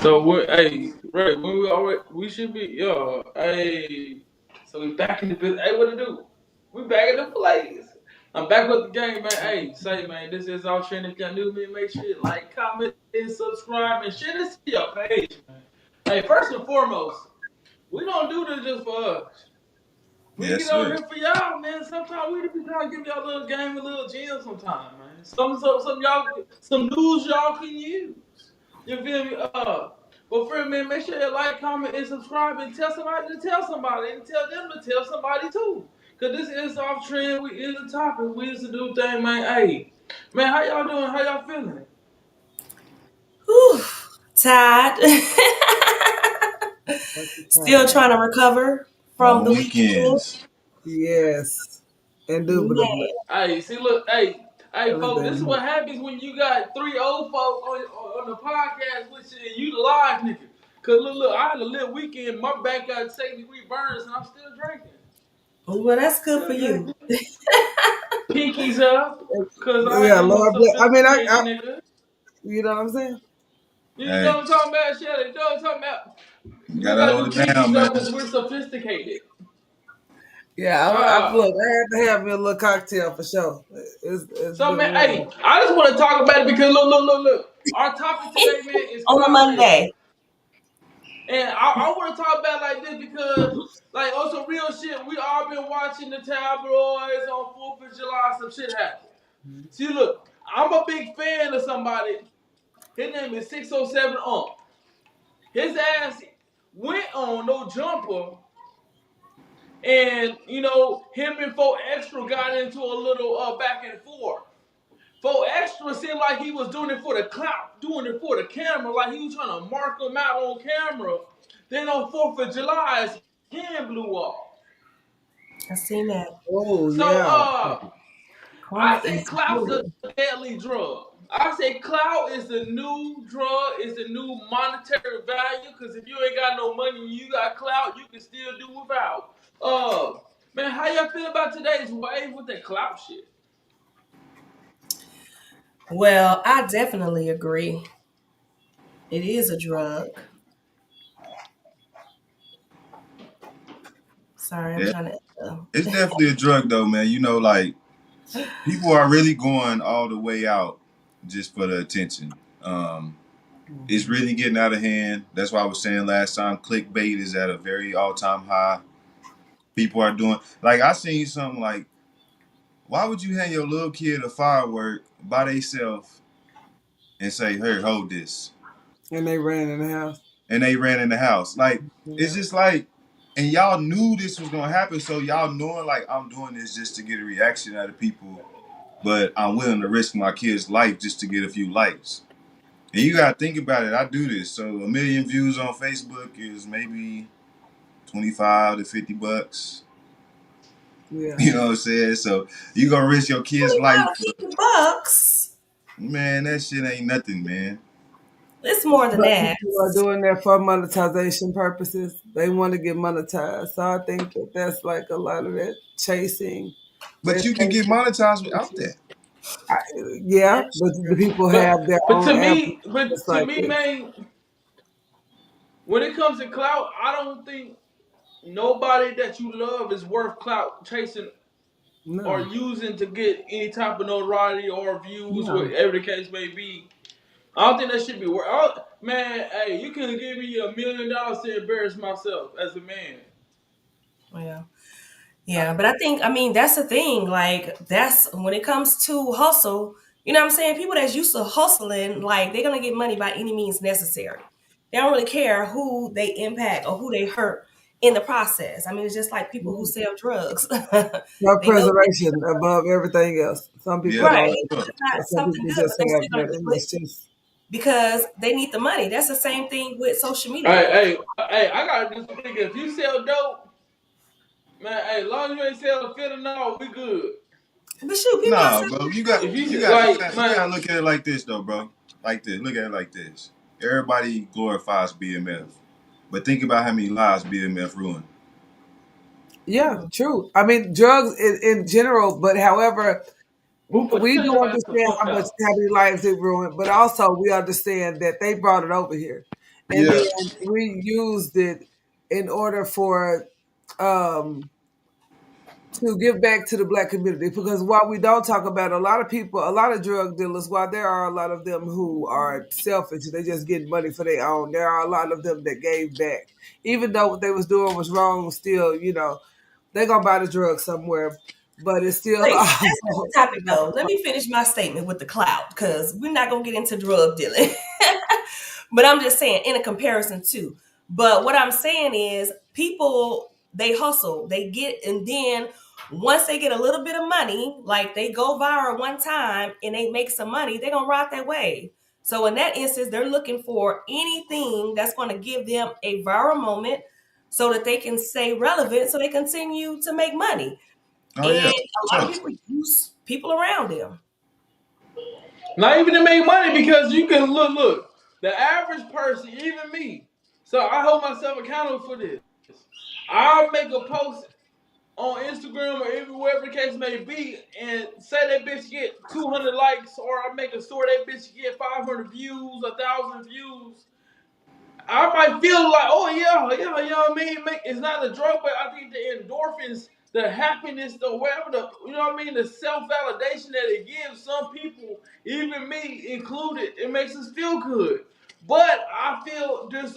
So hey, right, when we should be, hey, so we back in the business. Hey, what to do? We back in the place. I'm back with the game, man. Hey, say, man, this is all trend. If y'all new to me, make sure you like, comment, and subscribe, and share this to your page, man. Hey, first and foremost, we don't do this just for us. We Yes, get on sir. here for y'all, man. Sometimes we be trying to give y'all a little game, a little gem sometime, man. Some y'all, some news y'all can use. You feel me? But for man, make sure you like, comment, and subscribe, and tell somebody to tell somebody, and tell them to tell somebody too. Cause this is off trend. We is the topic. We is the new thing, man. Hey, man, how y'all doing? How y'all feeling? Whew, tired. What's the Still time? trying to recover from Long the weekend. weekends. Yes, indubitably. Man, Hey, see, look, hey, folks, this is Everything. what happens when you got three old folk on the podcast with you and you the live nigga. Cause look, I had a little weekend. My back got 70-degree burns, and I'm still drinking. well, that's good for Still you. drinking. Pinkies up, cause I Yeah, am a Lord bless. I mean, sophisticated nigga. you know what I'm saying? You know Hey, what I'm talking about, Shelly? You know what I'm talking about? you We gotta gotta hold do it down, pinkies man. up because we're sophisticated. Yeah, Uh, look. I had to have me a little cocktail for sure. It's so been man, one of hey, them. I just want to talk about it because look. Our topic today, man, is On a clout chasing. Monday. And I want to talk about it like this because, like, also real shit. We all been watching the tabloids on 4th of July. Some shit happened. See, look, I'm a big fan of somebody. His name is 607 Ump. His ass went on no jumper, and him and Four Extra got into a little back and forth. Four Extra seemed like he was doing it for the clout, doing it for the camera, like he was trying to mark him out on camera. Then on 4th of July, his hand blew off. I seen that. Oh So yeah. Karma I say is clout's a real. deadly drug. I say clout is the new drug, is the new monetary value. Because if you ain't got no money and you got clout, you can still do without. Uh, man, how y'all feel about today's wave with that clout shit? Well, I definitely agree. It is a drug. Sorry, I'm Yeah, trying to. it's definitely a drug though, man. Like people are really going all the way out just for the attention. It's Mhm. really getting out of hand. That's why I was saying last time, clickbait is at a very all-time high. People are doing like I seen something like, why would you hand your little kid a firework by themselves and say, "Here, hold this," And they ran in the house. and they ran in the house? Like it's Yeah. just like, and y'all knew this was gonna happen, so y'all knowing like I'm doing this just to get a reaction out of people, but I'm willing to risk my kid's life just to get a few likes. And you gotta think about it. I do this, so a million views on Facebook is maybe 25 to 50 bucks. Yeah. You know what I'm saying? So you gonna risk your kid's life? 25 to 50 bucks. Man, that shit ain't nothing, man. It's more than But that. people are doing that for monetization purposes. They want to get monetized. So I think that that's like a lot of that chasing. But That's you can get monetized without that. I, yeah, That's but the true. people have But their but own to avenues me, but just to like me, this. man, when it comes to clout, I don't think nobody that you love is worth clout chasing or No, using to get any type of notoriety or views, no. whatever the case may be. I don't think that should be worth. Man, hey, you can give me $1 million to embarrass myself as a man. Yeah. Yeah, but I mean, that's the thing. Like, that's when it comes to hustle, you know what I'm saying? People that's used to hustling, like, they're going to get money by any means necessary. They don't really care who they impact or who they hurt in the process. I mean, it's just like people who sell drugs. Self They know that, preservation above everything else. Some people Yeah, right, don't they like know that. sure. it's not Some something people good, but just they still have going to that. do it It's just because they need the money. That's the same thing with social Hey, media. I gotta just think if you sell dope, man, hey, as long as you ain't selling fentanyl, we good. But shoot, people are Nah, selling bro. You got If you you got you like, got you man, gotta look at it like this though, bro. Like this. Look at it like this. Everybody glorifies BMF. But think about how many lives BMF ruined. yeah, true. I mean, drugs in general, but however, who put we do your ass the understand fuck how out? many lives it ruined, but also we understand that they brought it over here. and Yeah. then we used it in order for um to give back to the black community, because while we don't talk about a lot of people, a lot of drug dealers, while there are a lot of them who are selfish, they just get money for their own, there are a lot of them that gave back. Even though what they was doing was wrong, still, they gonna buy the drug somewhere, but it's still Wait, that's not also the topic though. Let me finish my statement with the clout because we're not gonna get into drug dealing. But I'm just saying in a comparison too. But what I'm saying is people they hustle, they get and then once they get a little bit of money, like they go viral one time and they make some money, they're gonna ride that wave. So in that instance, they're looking for anything that's gonna give them a viral moment so that they can stay relevant so they continue to make money. Oh And yeah. a lot of So people use people around them. Not even to make money because you can look. The average person, even me. So I hold myself accountable for this. I'll make a post on Instagram or everywhere the case may be, and say that bitch get 200 likes, or I make a story that bitch get 500 views, 1,000 views. I might feel like, oh yeah, you know what I mean? It's not a drug, but I think the endorphins, the happiness, the whatever, you know what I mean, the self validation that it gives some people, even me included, it makes us feel good. But I feel there's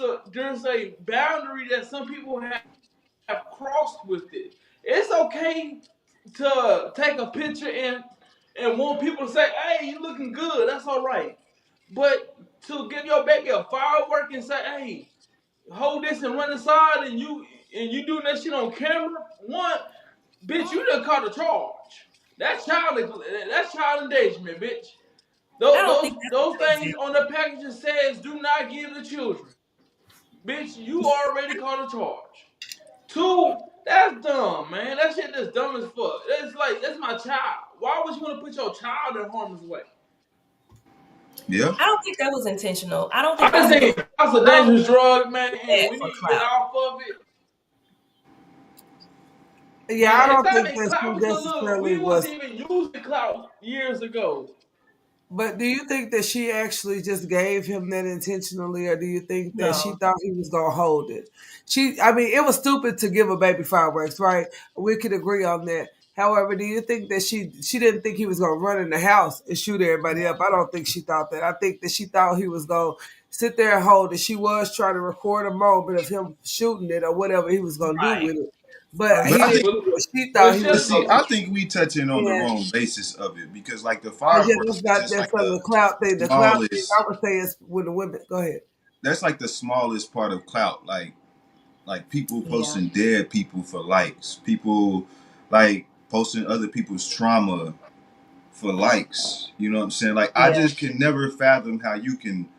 a boundary that some people have crossed with it. It's okay to take a picture and want people to say, "Hey, you looking good." That's all right. But to give your baby a firework and say, "Hey, hold this and run inside," and you doing that shit on camera, one, bitch, you done caught a charge. That's child endangerment, bitch. I Those don't those think that's those a good things example. on the package says do not give to children. Bitch, you already caught a charge. Two, that's dumb, man. That shit just dumb as fuck. That's like that's my child. Why would you want to put your child in harm's way? yeah. I don't think that was intentional. I don't think I that's just a good. think that's a I don't dangerous think drug, man, and that we for need to get clout. off of it. yeah, I And don't think exactly, that she clout. Because look, necessarily we was was. even using clout years ago. But do you think that she actually just gave him that intentionally, or do you think that she No. thought he was gonna hold it? I mean, it was stupid to give a baby fireworks, right? We could agree on that. However, do you think that she didn't think he was gonna run in the house and shoot everybody up? I don't think she thought that. I think that she thought he was gonna sit there and hold it. She was trying to record a moment of him shooting it or whatever he was gonna do Right. with it, but But he I didn't think, do But what she but thought he but was shit, see, gonna I think we touching on do. the And wrong basis of it because like the but yeah, fireworks is just that's like the the clout thing. The clout thing smallest. I would say is with the women. Go ahead. That's like the smallest part of clout. Like people Yeah. posting dead people for likes. People like posting other people's trauma for likes. You know what I'm saying? Like I Yeah. just can never fathom how you can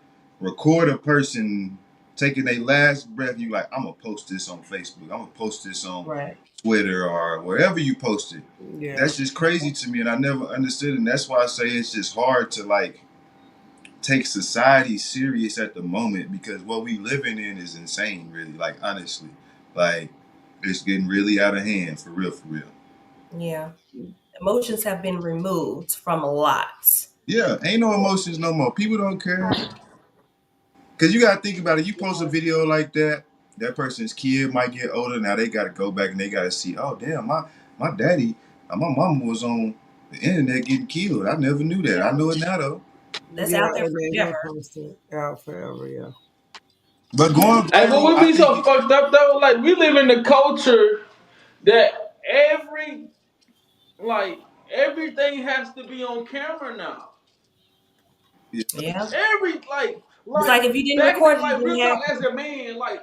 record a person taking their last breath. You like, I'm gonna post this on Facebook. I'm gonna post this on Right. Twitter or wherever you post it. Yeah. That's just crazy to me, and I never understood. And that's why I say it's just hard to like take society serious at the moment because what we living in is insane. Really, like honestly, like it's getting really out of hand for real, for real. Yeah. Emotions have been removed from a lot. Yeah, ain't no emotions no more. People don't care. Cause you gotta think about it. You post a video like that, that person's kid might get older. Now they gotta go back and they gotta see. Oh damn, my daddy, my mama was on the internet getting killed. I never knew that. I know it now though. That's Yeah, out there and they gonna forever. post it out forever. Yeah. But going hey, but viral, we I be think so fucked up though. Like we live in the culture that every like everything has to be on camera now. yeah, Yeah. Every like It's like like if you didn't back then, record it, like you real didn't have talk as a man, like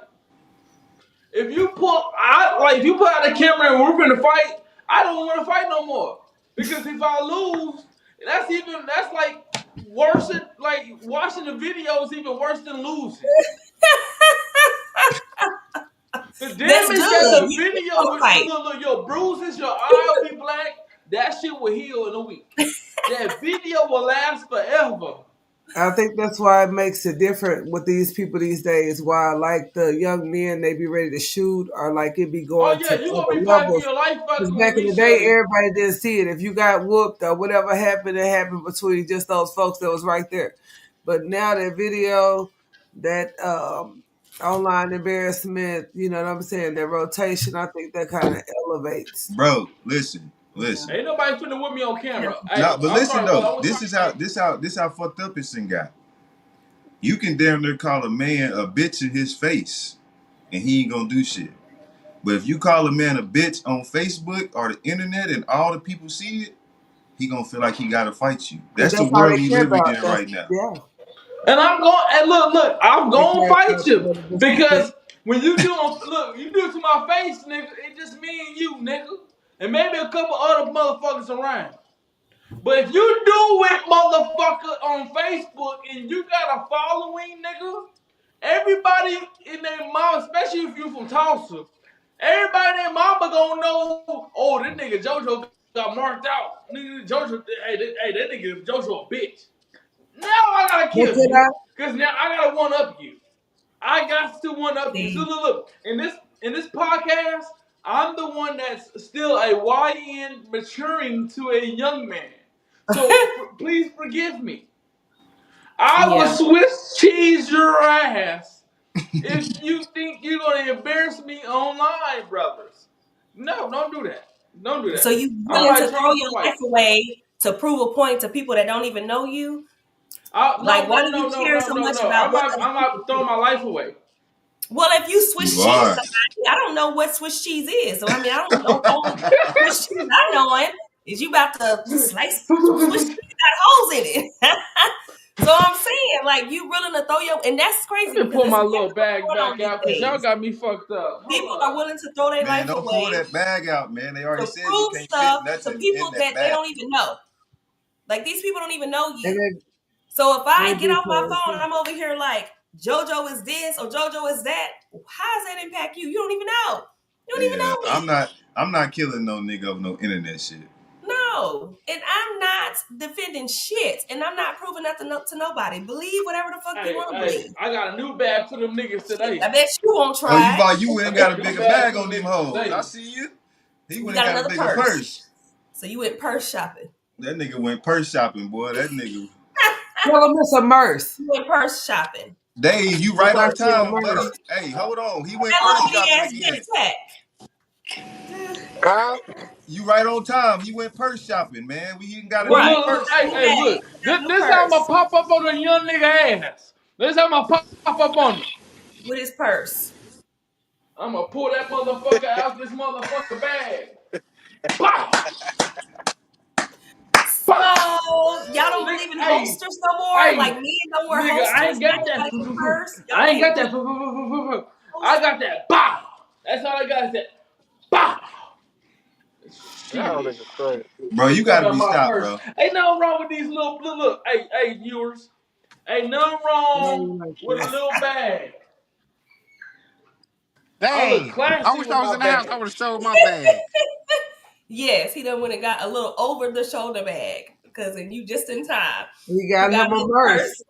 if you put out a camera and we're gonna fight, I don't want to fight no more because if I lose, that's like worse than like watching the video is even worse than losing. The that's damage that good. the You still video want to would fight. look, your bruises, your eye will be black. That shit will heal in a week. That video will last forever. I think that's why it makes it different with these people these days. Why, like the young men, they be ready to shoot, or like it be Oh going to yeah, you gonna other be fighting for levels. your life Because fucking back with in me, the day, Shorty. everybody didn't see it. If you got whooped or whatever happened, it happened between just those folks that was right there. But now that video, that online embarrassment, you know what I'm saying, that rotation, I think that kind of elevates. Bro, listen. Ain't nobody finna with me on camera. No, Hey, but I'm listen sorry, but though. I was talking. This how fucked up this thing got. You can damn near call a man a bitch in his face, and he ain't gonna do shit. But if you call a man a bitch on Facebook or the internet and all the people see it, he gonna feel like he gotta fight you. Because That's the that's all world they we care living about. in That's, right now. yeah. And I'm going. And look, I'm They gonna care fight about you the disrespect. because when you do, look, you do it to my face, nigga. It just me and you, nigga, and maybe a couple other motherfuckers around. But if you do it, motherfucker, on Facebook and you got a following, nigga, everybody in their mom, especially if you from Tulsa, everybody in their mama gonna know. Oh, this nigga JoJo got marked out. Nigga JoJo, hey, that nigga JoJo a bitch. Now I gotta But kill can you. I? Cause now I gotta one up you. I got to one up you. So See, look. In this podcast, I'm the one that's still a YN maturing to a young man. So please forgive me. I will yeah. Swiss cheese your ass if you think you're gonna embarrass me online, brothers. No, don't do that. Don't do So that. you I willing to might throw change your your life. life away to prove a point to people that don't even know you? No, Like, why no, do no, you no, care no, so no, much no. about what other I'm people not throwing think? my life away. Well, if you You Swiss cheese are. somebody, I don't know what Swiss cheese is. So I mean, I don't know. Only Swiss cheese I know it is you about to slice Swiss cheese got holes in it. So I'm saying, like, you willing to throw your, and that's Let crazy me because pull that's my exactly little what's bag going on back these out because y'all days. got me fucked up. Hold People are up. willing to throw their Man, life don't pull away that bag out, man. They already to said you prove can't fit stuff to nothing in people that that they bag. don't even know. Like, these people don't even know And you. then So if I they get be off my phone playing. and I'm over here like JoJo is this or JoJo is that, how does that impact you? You don't even know. You don't even Yeah, know me. I'm not killing no nigga over no internet shit. No. And I'm not defending shit. And I'm not proving nothing to nobody. Believe whatever the fuck you Hey, want to hey, believe. I got a new bag for them niggas Shit, today. I bet you won't Oh, try it. you went I and got got a a new bigger bag bag for on them them niggas hoes. I today. see you. He You went and got got a another bigger purse. purse. So you went purse shopping. That nigga went purse shopping, boy. That nigga. Tell them it's a merce. You went purse shopping. Dave, you The right on purse is a time, buddy. purse. Hey, hold on. He went That purse little bitty shopping again. ass backpack. Huh? You right on time. He went purse shopping, man. We even got a Look, new Right. look, He look. purse got a Hey, new for him. hey, bag. look. He got This, a new this how I'm going to purse pop up on a young nigga ass. This how I'm going to pop up on him. with his purse. I'm going to pull that motherfucker out this motherfucker bag. Pow! So Pow! y'all don't Nigga, believe in hey, holsters no more? Like hey, men don't wear nigga, I holsters. ain't Now got you that. got a new purse. Y'all I ain't got can't that. do I holster. got that. Pow! That's all I got is that. Pow! That whole Shit. nigga crazy. Bro, you Talking gotta about be my stopped, purse. bro. Ain't nothing wrong with these little, look. Hey, viewers. Ain't nothing Yeah, wrong you like with a that. little bag. Dang. I look I classy wish with I was my in the house. I bag. would have showed my bag. Yes, he done went and got a little over the shoulder bag because you just in time. We You got got him a a new merce. purse.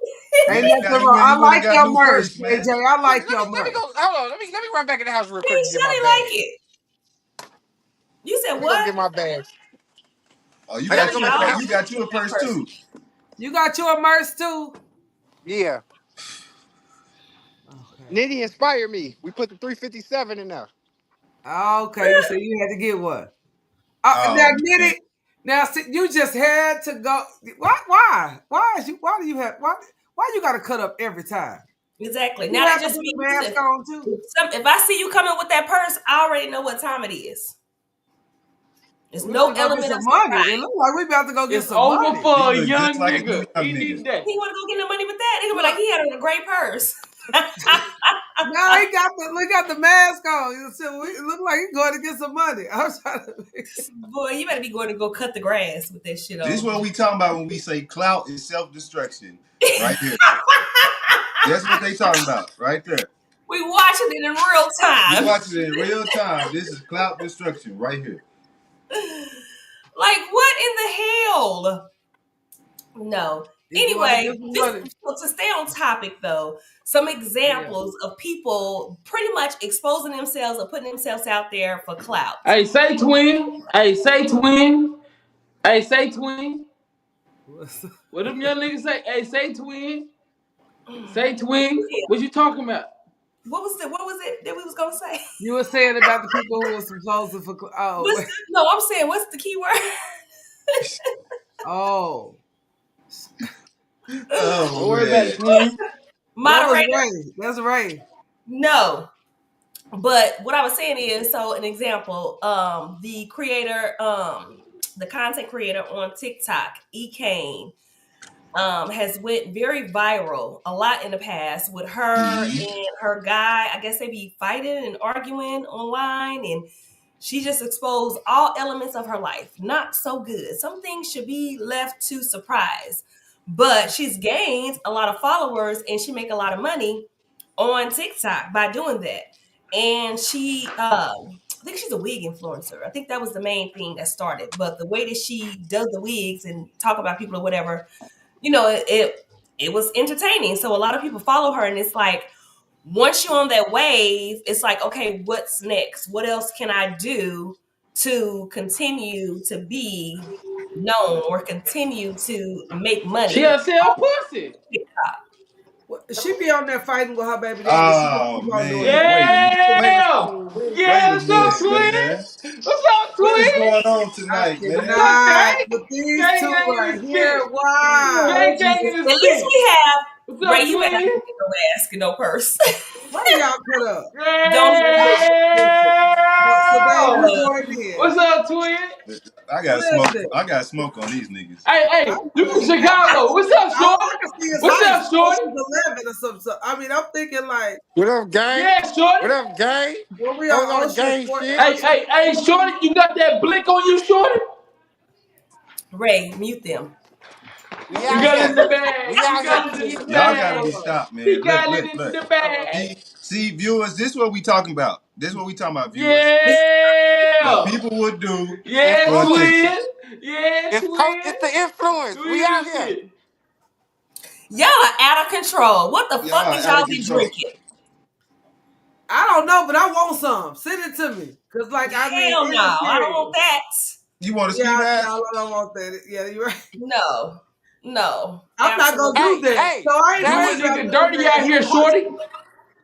Ain't He nothing got wrong. I he went and like got your new merce, purse, man. AJ. I Let me, like let me your let me merce. go. Hold on. Let me run back in the house real quick He and get my Shelly bag. like it. You said Let me go what? get my bag. Oh, I gotta go back in the you house. got you a purse too. You got your merce too? Yeah. Okay. Nitty inspired me. We put the 357 in there. Okay, so you had to get one. Now Oh admit man. it. Now see, you just had to go. Why? Why? Why do you have? Why you got to cut up every time? Exactly. You Now that have to just put a means mask on too. if I see you coming with that purse, I already know what time it is. There's We no finna go get element of some money. surprise. It look like we about to go get It's some over money. He for a look just young like a new nigga. young He nigga. need that. He want to go get the money with that. They gonna be like, he had on a great purse. Now he got the mask on. So it look like he's going to get some money. I was trying to. Boy, you better be going to go cut the grass with that shit This is on. what we talking about when we say clout is self-destruction. Right here. That's what they talking about, right there. We watching it in real We time. watching it in real time. This is clout destruction right here. Like, what in the hell? No. He's going to get Anyway, some just money. to stay on topic though, some Yeah. examples of people pretty much exposing themselves or putting themselves out there for clout. Hey, say twin. Hey, say twin. Hey, say twin. What them young niggas say? Hey, say twin. Say, twin. Yeah. What you talking about? What was it that we was gonna say? You were saying about the people who were supposed to for What's no, I'm saying what's the key word? oh, Don't Oh worry about man. it, twin. that was Moderator? Ray. That's Ray. No. But what I was saying is, so an example, the creator, the content creator on TikTok, E Kane, has went very viral a lot in the past with her Mhm. and her guy. I guess they be fighting and arguing online, and she just exposed all elements of her life. Not so good. Some things should be left to surprise. But she's gained a lot of followers and she make a lot of money on TikTok by doing that. And she I think she's a wig influencer. I think that was the main thing that started. But the way that she does the wigs and talk about people or whatever, it was entertaining. So a lot of people follow her, and it's like once you're on that wave, it's like, okay, what's next? What else can I do to continue to be known or continue to make She money? gotta sell pussy. She be on there fighting with her baby daddy. She just Oh keep on doing man. that. Yeah. Wait Yeah, a what's up, minute, man. twin? What's up, What is twin? going on I tonight, man? What's up, cannot gang? with these Gang, two gang in right the here. spit. Wow. Gang, gang in At the least spit. we have What's Ray. up, You better not twin? get no ass and no purse. What do y'all cut up? Don't do Yeah. that. Listen. So Dave, you joined in. What's up, twin? I got smoke. Listen. I got smoke on these niggas. Hey, I, hey, you from Chicago? What's up, all shorty? I can see is What's heights. up, shorty? Ocean's 11 or something. So, I mean, I'm thinking like What up, gang? Yeah, shorty. What up, gang? when we Whole on lot of Ocean gang 4, shit. Hey, hey, hey, shorty, you got that blick on you, shorty? Ray, mute them. We You out got it in here. the bag. We You out here got it in getting the it Y'all in. gotta bag. be hold on. stopped, He man. Look, got it look, in look. the bag. See, viewers, this is what we talking about. This is what we talking about, viewers. What Yeah. people would do Yeah, on Influence. TikTok. twin. Yeah, It's the influence. twin. We We out in here. shit. Y'all are out of control. What the Y'all fuck are is out y'all of be control. drinking? I don't know, but I want some. Send it to me. Cause like I mean, Hell it no. is I don't want serious. that. You want a ski Yeah, mask? no, I don't want that. Yeah, you're right. No. No. I'm not gonna Absolutely. do Hey, that. hey, So I ain't We Shelly, want worried to about get none of dirty that. out here, shorty.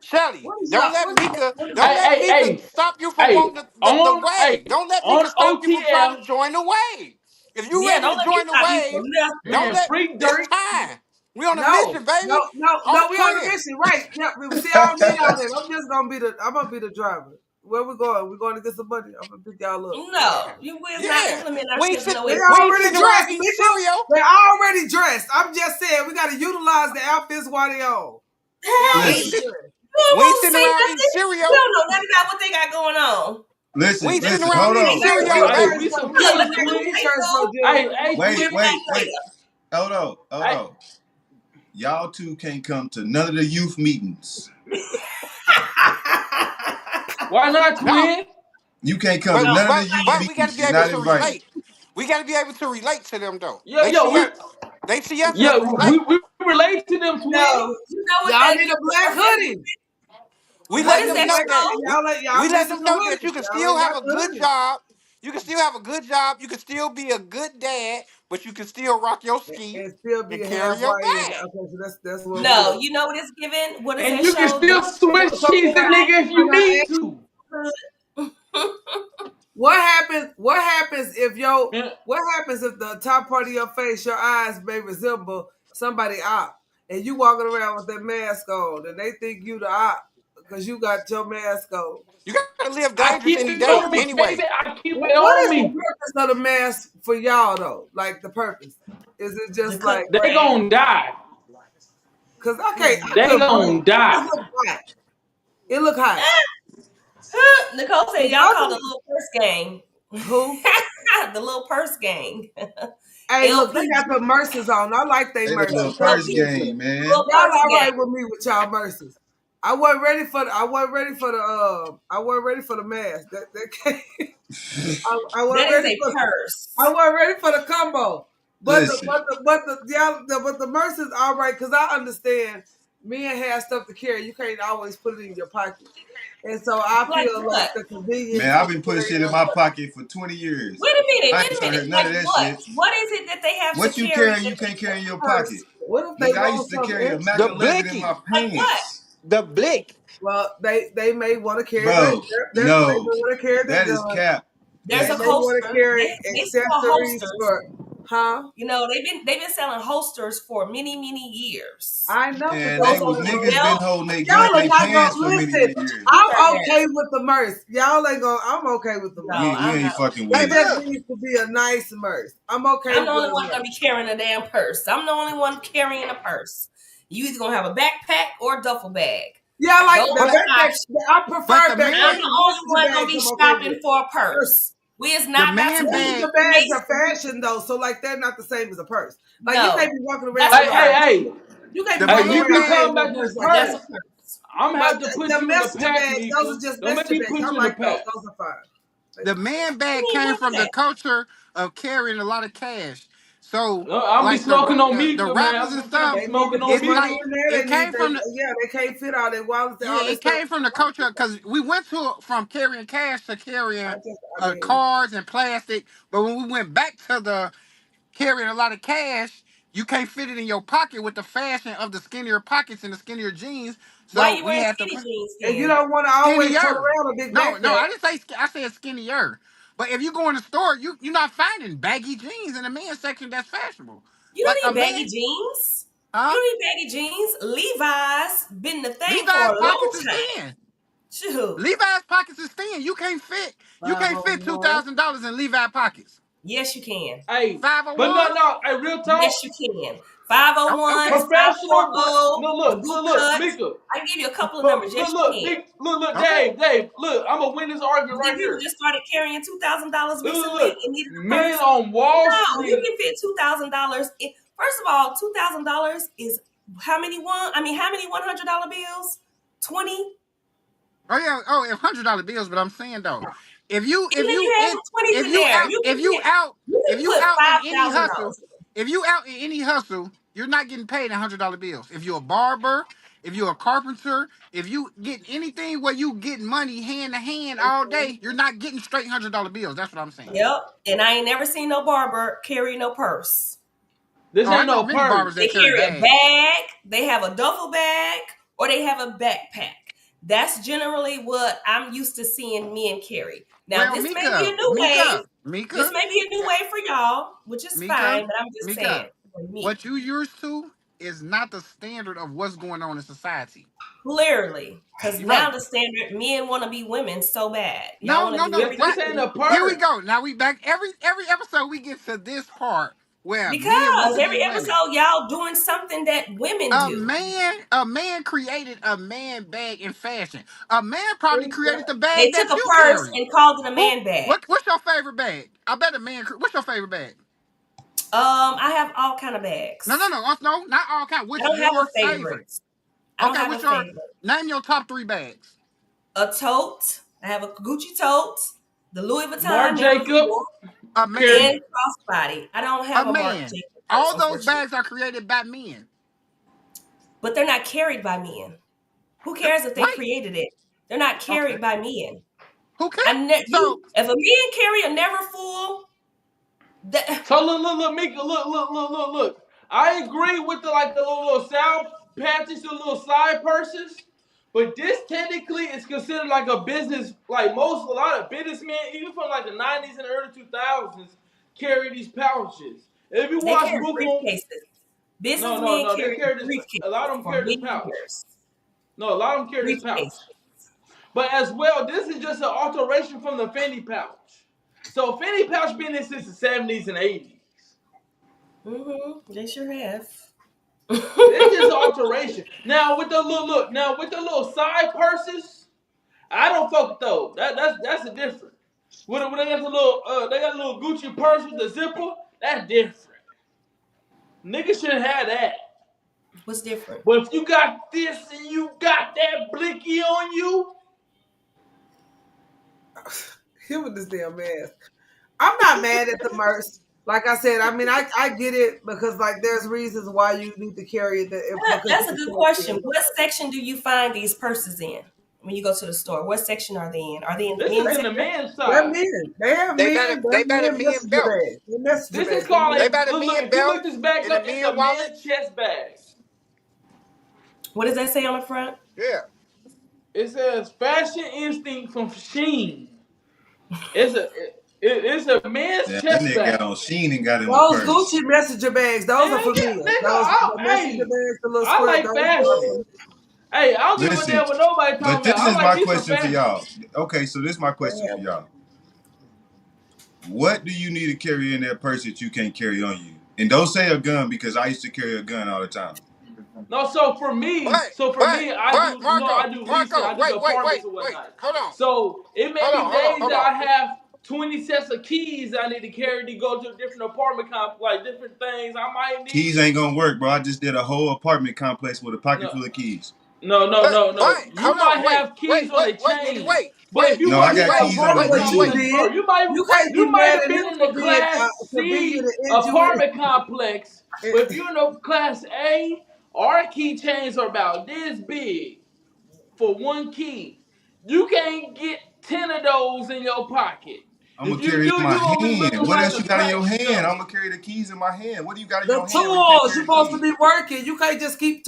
Shelly, What is don't y'all? let Mika, What is don't Hey, y'all? let hey, Mika hey, stop you from hey, wanting the wave. hey, Don't let on Mika stop you from trying to OTL, join the wave. If you Yeah, ready don't to let me join the stop you from wave, don't man, nothing. let. freak It's dirt. time. We on a No, mission, baby. no, no, On no. We on the twin. mission, right? Yeah. See, I don't need all that. I'm gonna be the driver. Where we going? We going to get some money. I'm gonna pick y'all up. No. You is not Yeah, implementing we ain't ourselves in sit, no They way. we ain't already sitting around dressed, eating Mika. cereal. They already dressed. I'm just saying we gotta utilize the outfits while they on. They Hell, We you ain't already sit, Listen, dressed. don't we ain't want to sitting say around eating nothing. We cereal. don't know nothing about what they got going on. We listen, ain't sitting listen. around Hold eating on. T-shirts, cereal, Hey, baby. we some Look, freaks, let me twin. say T-shirts so. for Junior. Hey, We'll Wait, be twin. back wait, wait. later. Hold on, hold Hey, on. Y'all two can't come to none of the youth meetings. why not, No, twin? You can't come to but No. none of the but youth but we got to meetings. be You're able not to invited. relate. We got to be able to relate to them though. Yo, yo, They see us as yo, relate. we relate to them, twin. No. You know what Y'all that need a black hoodie. We what Y'all letting is need a them that know black that called? hoodie. Y'all we letting missing them the know that hoodie. you can Y'all still ain't have got a the good hoodie. job. You can still have a good job. You can still be a good dad, but you can still rock your ski And still and be carry your halfway in. bag. Okay, so that's what we No, are. you know what it's given? What is And that you can show? still switch So cheese the nigga if can you I need ask to. what happens? What happens if Yeah. what happens if the top part of your face, your eyes may resemble somebody op, and you walking around with that mask on, and they think you the op because you got your mask on. You gotta live I dangerous keep any it day on me, baby. anyway. I keep it What on is the me. purpose of the mask for y'all though? Like the purpose? Is it The just cook like They brand. gonna die. because I They could breathe. gonna It die. just look hot. It look hot. Nicole said If y'all y'all call the could- little purse gang. who? The little purse gang. Hey, look, they got LPG. the Merces on. I like they They the Merces. little Y'all first decent. game, man. Little Y'all purse all gang. right with me with y'all Merces. I wasn't ready for the I wasn't ready for the mask. That came, I That wasn't is ready a for I purse. wasn't ready for the combo. But the Listen, but the but the y'all but the Merces all right because I understand men have stuff to carry. You can't always put it in your pocket. And so I Like feel like what? the Man, convenience I've of been putting shit carrying in a my pocket for 20 years. Wait a minute. I Wait ain't a started minute. heard none Like of that what? shit. What is it that they have to What you carry carry, you that can't carry in your purse. pocket. What if they Nigga, I want used to something carry a Mac The extra? 11 in my blicky. like what? pants. The blick. Well, they may want to carry Bro, they may no. want to carry their That is gun. cap. There's That They a is may want to holster. carry They sell accessories holsters. for, huh? You know, they've been selling holsters for many years. I know, but It and goes they those was over are your niggas the been belt. holding their gun y'all in are their not pants gonna for many, listen. many years. You are I'm not. okay with the merce. Y'all ain't gonna. I'm okay with the merce. No, We I'm ain't not. fucking It Hey, with it. just look. needs to be a nice merce. I'm okay I'm the with only a one gonna merce. be carrying a damn purse. I'm the only one carrying a purse. You either gonna have a backpack or a duffel bag. Yeah, Those like the are But the backpack. options. I but prefer the I'm backpack. man the The only messenger one gonna bags be I'm okay shopping with. for a purse. We is the not about to man leave bag Messenger the bags base. are fashion though, so like they're not the same as a purse. Like you can't No, be walking that's around a with Hey, no. hey, purse. hey. You can't the be Hey, walking man you around keep bag talking carrying no about this purse like That's that. a purse. purse. I'm gonna But have to put the you in the messenger pack, bags, those Mika. are just Don't make messenger me bags. put I you in the like those. pack. Those are fine. the They man I bag mean, came what's from the that? culture of carrying a lot of cash. So No, I'm be like smoking on the Mika, man. rappers I'm and just finna be stuff, they need to smoking put on it's money Mika. like in there. it came from the Yeah, they can't fit all their wallets and yeah, all this it stuff. came from the culture because we went to from carrying cash to I carrying just, I mean, cards and plastic. But when we went back to the carrying a lot of cash, you can't fit it in your pocket with the fashion of the skinnier pockets and the skinnier jeans. Why So you we wearing had to skinny put jeans and you then? don't want to always tote skinnier. around a big No, no, backpack. I didn't say I said skinnier. But if you go in the store, you're not finding baggy jeans in the men's section that's fashionable. You Like don't a need baggy man, jeans. You huh? don't need baggy jeans. Levi's been the thing for Levi's a long pockets is time. thin. Shoot. Levi's pockets is thin. You can't fit two 501. thousand dollars in Levi pockets. Yes, you can. Hey, but 501? no, no. Hey, real Yes, talk. you can. Okay. 501s, Professional, five look, the look, boot look, look, cut. Mika. I can give you a couple of Look, numbers. Yes, you look, can. look, Okay. Dave, look. I'm gonna win this argument You think right people here. just started carrying $2,000 recently Look. and needed a Men purse? on Wall No, you Street. can fit $2,000. First of all, $2,000 is how many one? I mean, how many $100 bills? 20. Oh yeah. Oh, if $100 bills. But I'm saying though, if you Even if if you you had in some 20s if in you there, out if you out you if can you put out in any hustle, $5,000. if you out in any hustle, you're not getting paid $100 bills. If you're a barber, if you're a carpenter, if you get anything where you getting money hand to hand all day, you're not getting straight $100 bills. That's what I'm saying. Yep. And I ain't never seen no barber carry no purse. This Oh, I ain't know no many barbers They that purse. carry carry a bags. bag, they have a duffel bag, or they have a backpack. That's generally what I'm used to seeing men carry. Now, Well, this may be a Mika, new wave. Mika, This Mika, may be a new way for y'all, which is Mika, fine, but I'm just saying, Mika. for me, What you used to is not the standard of what's going on in society. clearly, because You're now right. the standard men want to be women so bad. Y'all No, want to no, do no. This What? ain't everything a Here we purse. go. Now we back every episode we get to this part where men want because to be every women. episode y'all doing something that women do. A man created a man bag in fashion. A man probably Please, created the They bag took that a you purse carry. and called it a Who? man bag. What's your favorite bag? I bet a man. What's your favorite bag? I have all kind of No, no, bags. no, no, not all kind. I What's don't have your a favorite? favorite. I don't Okay, have what's a your favorite. name? Your top three bags. A tote. I have a Gucci tote, the Louis Marc Vuitton never Jacob full, A carry. man. and crossbody. I don't A have a Marc man. Jacob purse, All those unfortunately. bags are created by men. But they're not carried by men. Who cares if they Right. created it? They're not Okay. carried by men. Who cares? So If a man carry a never full, that So look, Mika, look. I agree with the little sound patches, the little side purses, but this technically is considered like a business. Like a lot of businessmen, even from like the '90s and early 2000s, carry these pouches. If you they watch carry Roof on, briefcases. no, Businessmen no, they carry carry this. A lot briefcases of them for carry this many pouch. years. No, a lot of them carry this pouch. Briefcases. But as well, this is just an alteration from the Fendi pouch. So Fendi pouch been in since the '70s and '80s. They sure have. It's just an alteration. Now with the little side purses, I don't fuck with those. That's a different. When they got they got a little Gucci purse with the zipper, that's different. Niggas shouldn't have that. What's different? But if you got this and you got that blicky on you, him with this damn mask. I'm not mad at the merch. Like I said, I mean, I get it because like there's reasons why you need to carry it because That's a it's good question. expensive. What section do you find these purses in? when you go to the store? What section are they in? Are they in the This is men's in the section? men's They're side. men. They have men. They They're better men men messenger belts. bags. They're messenger This is bags. They're called They a men. better look. men If you look belts this back and the up, it's men a wallets. men's chest bag. What does that say on the front? Yeah. It says Fashion Instinct from Sheen. It's it's a men's Damn, that chest nigga got bag. on Sheen and got him a Those purse. Gucci messenger bags, those are Hell for yeah, men. nigga. Those the messenger Hey, bags, the little I square, like those are fashion. for men. Hey, I don't give a Listen, damn what nobody but talking about. this I is like my me some question for fashion. y'all. Okay, so this is my question for y'all. What do you need to carry in that purse that you can't carry on you? And don't say a gun because I used to carry a gun all the time. No, But so for me, I Marco, do leasing. Marco, I do the apartments and wait. whatnot. Hold on. So it may Hold be on, hold on, days hold that on. I have 20 sets of keys I need to carry to go to different apartment complex, like different things I might Keys need. ain't gonna work, bro. I just did a whole apartment complex with a pocket No, full of keys. no. You Hold might on, have keys on a nigga, chain, but if you No, go I to got the keys on the apartment But you ring. complex, bro, did. You can't get you might mad have at been him in for the being Class for being C into it. apartment complex, but if you're in the Class A, our keychains are about this big for one key. You can't get 10 of those in your pocket. I'm If gonna you carry it do, in my you're gonna be hand. looking What like else a you got in crack your hand? I'm dummy. gonna carry the keys in my hand. What do you got in The your hand where you can't tools carry you're the supposed to keys? be working. You can't just keep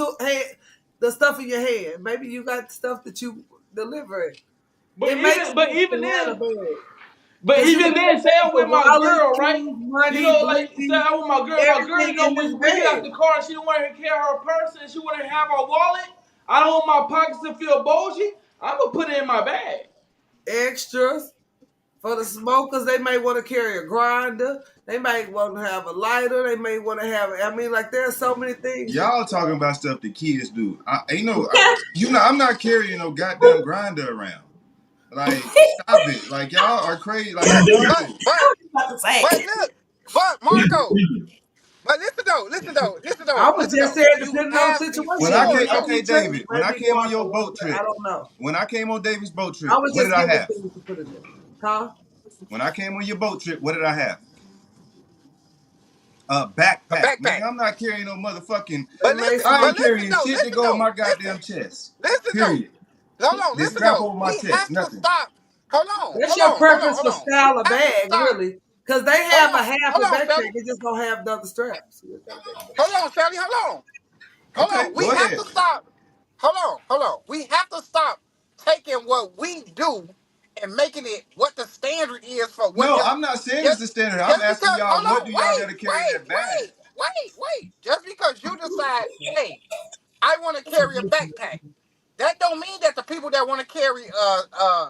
the stuff in your hand. Maybe you got stuff that you delivering. But It makes even but sense to even have a then, bag but because you can even then, say I'm put with your my wallet, girl, right? keys, You money, know, like say blinky, I'm with my girl. My girl everything didn't know in this we get out bag. the car. She didn't want to carry her purse and she wanted to have her wallet. I don't want my pockets to feel bulgy. I'm gonna put it in my bag. Extras for the smokers. They may want to carry a grinder. They may want to have a lighter. They may want to have. I mean, like there's so many things. Y'all talking about stuff the kids do. You know, I'm not carrying no goddamn grinder around. Like, stop it. Like, y'all are crazy. Like, But no. but About to say. but look, but Marco. But I was listen just though. saying, You depending on the have situation, When I it before came, may you okay, be changed. David, It when may I be came on going your for one boat thing. I trip, don't know. when I came on David's boat I trip, was what just did I giving have? things to put in there. Huh? When I came on your boat trip, what did I have? A a backpack. backpack. Nigga, I'm not carrying no motherfucking. They may I some. ain't carrying shit to go on my listen, goddamn chest. listen though. Period. Hold on, This listen strap though. over my We chest. have to Nothing. stop. That's your preference for Hold on. We style of have to bag, stop. really, because they have a half a Sally. backpack. They just don't have the other straps. Hold on, Sally. Hold Okay, on. We go have ahead. to stop. Hold on. We have to stop taking what we do and making it what the standard is for what No, else. I'm not saying it's Just, the standard. I'm just asking because, y'all, hold what on, do y'all got to carry in that bag? Just because you decide, hey, I want to carry a backpack. That don't mean that the people that want to carry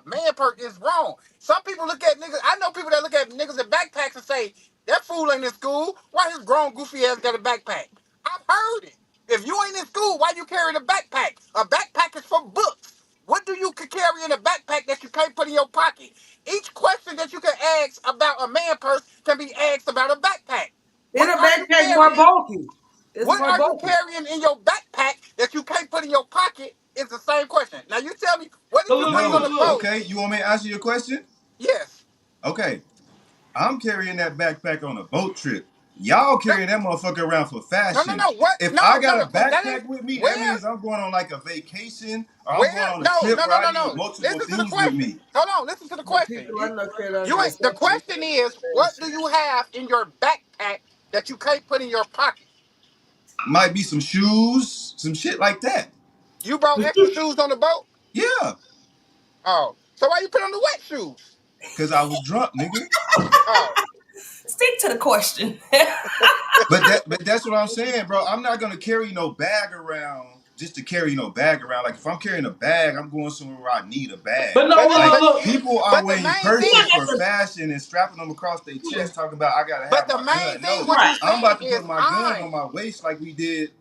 man perk is wrong. Some people look at niggas. I know people that look at niggas in backpacks and say that fool ain't in school. Why his grown goofy ass got a backpack? I've heard it. If you ain't in school, why you carrying a backpack? A backpack is for books. What do you could carry in a backpack that you can't put in your pocket? Each question that you can ask about a man purse can be asked about a backpack. In What a are you backpack, more carrying? bulky. It's What more are you bulky. carrying in your backpack that you can't put in your pocket is the same question. Now you tell me, what did But you bring on No. the look. boat? Okay, you want me to answer your question? Yes. Okay. I'm carrying that backpack on a boat trip. Y'all No, carrying that motherfucker around for fashion. no. What? If I got a Because that ain't backpack with me, that where, means I'm going on like a vacation or I'm going where? on a trip where I need No. multiple Listen to the things with question. me. Hold on. Listen to the The question. people I know carry on You their ain't. The fashion. question is, what do you have in your backpack that you can't put in your pocket? Might be some shoes, some shit like that. You brought extra shoes on the boat. Yeah, Oh, so why you put on the wet shoes? because I was drunk, nigga. Oh, Stick to the question. But that's what I'm saying, bro. I'm not gonna carry no bag around just to carry no bag around. Like if I'm carrying a bag, I'm going somewhere where I need a bag. But no, but Like look. people are but the wearing main purses thing. for fashion and strapping them across their chest, talking about I gotta But have the my main gun. thing, No, what Right. you I'm saying about to put is my gun on my waist like we did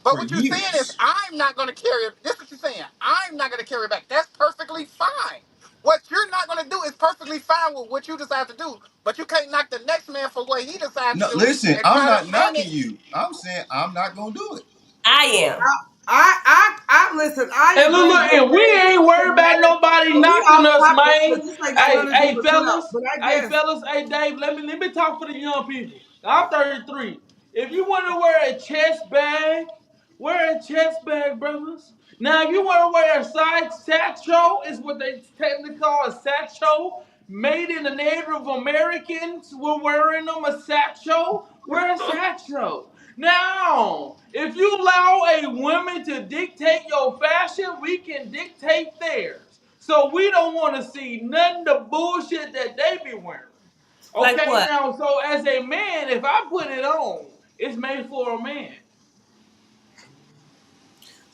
But for what you're saying is, years. I'm not going to carry it. This is what you're saying. I'm not going to carry it back. That's perfectly fine. What you're not going to do is perfectly fine with what you decide to do. But you can't knock the next man for what he decides to No, do listen, and I'm try to not paint knocking it. you. I'm saying I'm not gonna do it. I am. I listen. I And agree, look, but and we man, ain't this worried ain't about matter. nobody And we knocking off us, topic because man. this ain't got nothing to do with clout. But I guess Fellas, hey Dave, let me talk for the young people. I'm 33. If you want to wear a chest bag, wear a chest bag, brothers. Now, if you want to wear a side satchel is what they technically call a satchel. Made in the Native Americans were wearing them a satchel. Wear a satchel. Now, if you allow a woman to dictate your fashion, we can dictate theirs. So we don't want to see none of the bullshit that they be wearing. Like Okay, what? now, so as a man, if I put it on, it's made for a man.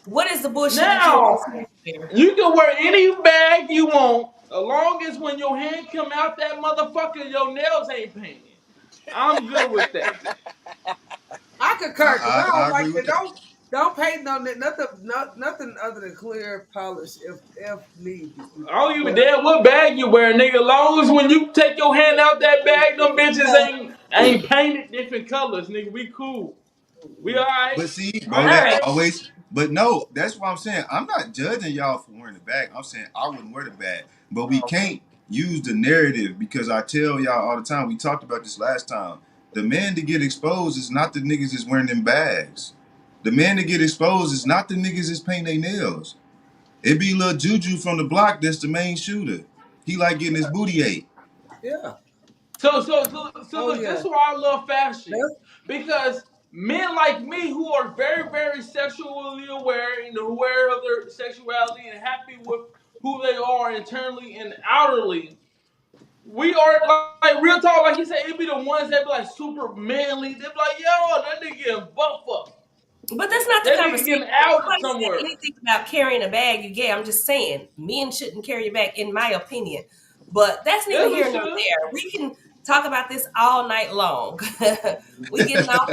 What is the bullshit that you want Now, to see there? you can wear any bag you want, as long as when your hand come out that motherfucker, your nails ain't painted. I'm good with that. I concur because I I don't like agree with that. that. Don't paint on that. Nothing other than clear polish if need be. I don't give But a damn what bag you wear, nigga. As long as when you take your hand out that bag, them bitches ain't painted different colors, nigga. We cool. We alright. But see, bro, All I'm that right. straight. always. But no, that's what I'm saying. I'm not judging y'all for wearing the bag. I'm saying I wouldn't wear the bag. But we can't use the narrative because I tell y'all all the time. We talked about this last time. The man to get exposed is not the niggas that's wearing them bags. The man to get exposed is not the niggas that's painting their nails. It be little Juju from the block that's the main shooter. He like getting his booty ate. yeah. So Oh look, this yeah. is why I love fashion. That's, Because men like me who are very, very sexually aware and aware of their sexuality and happy with who they are internally and outwardly, we are like real talk, like he said, it be the ones that be like super manly. They be like, yo, that nigga getting buff up. But that's not the That nigga conversation. getting outed Nobody said somewhere. anything about carrying a bag you gay. I'm just saying men shouldn't carry a bag, in my opinion. But that's neither Yes, we here nor should. there. We can talk about this all night long. We getting off.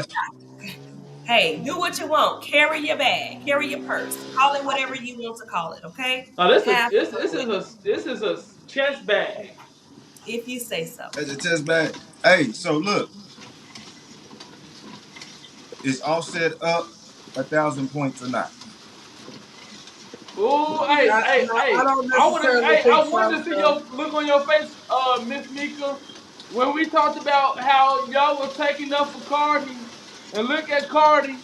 Hey, do what you want. Carry your bag. Carry your purse. Call it whatever you want to call it. Okay. Now this is Have this fun this with is it, a chest bag. if you say so. As a test bag. Hey, so look, is Offset up 1,000 points or not? Ooh, hey, hey, no, I hey! don't necessarily think I wanted so. to see your look on your face, Miss Mika, when we talked about how y'all was taking up for Cardi, and look at Cardi,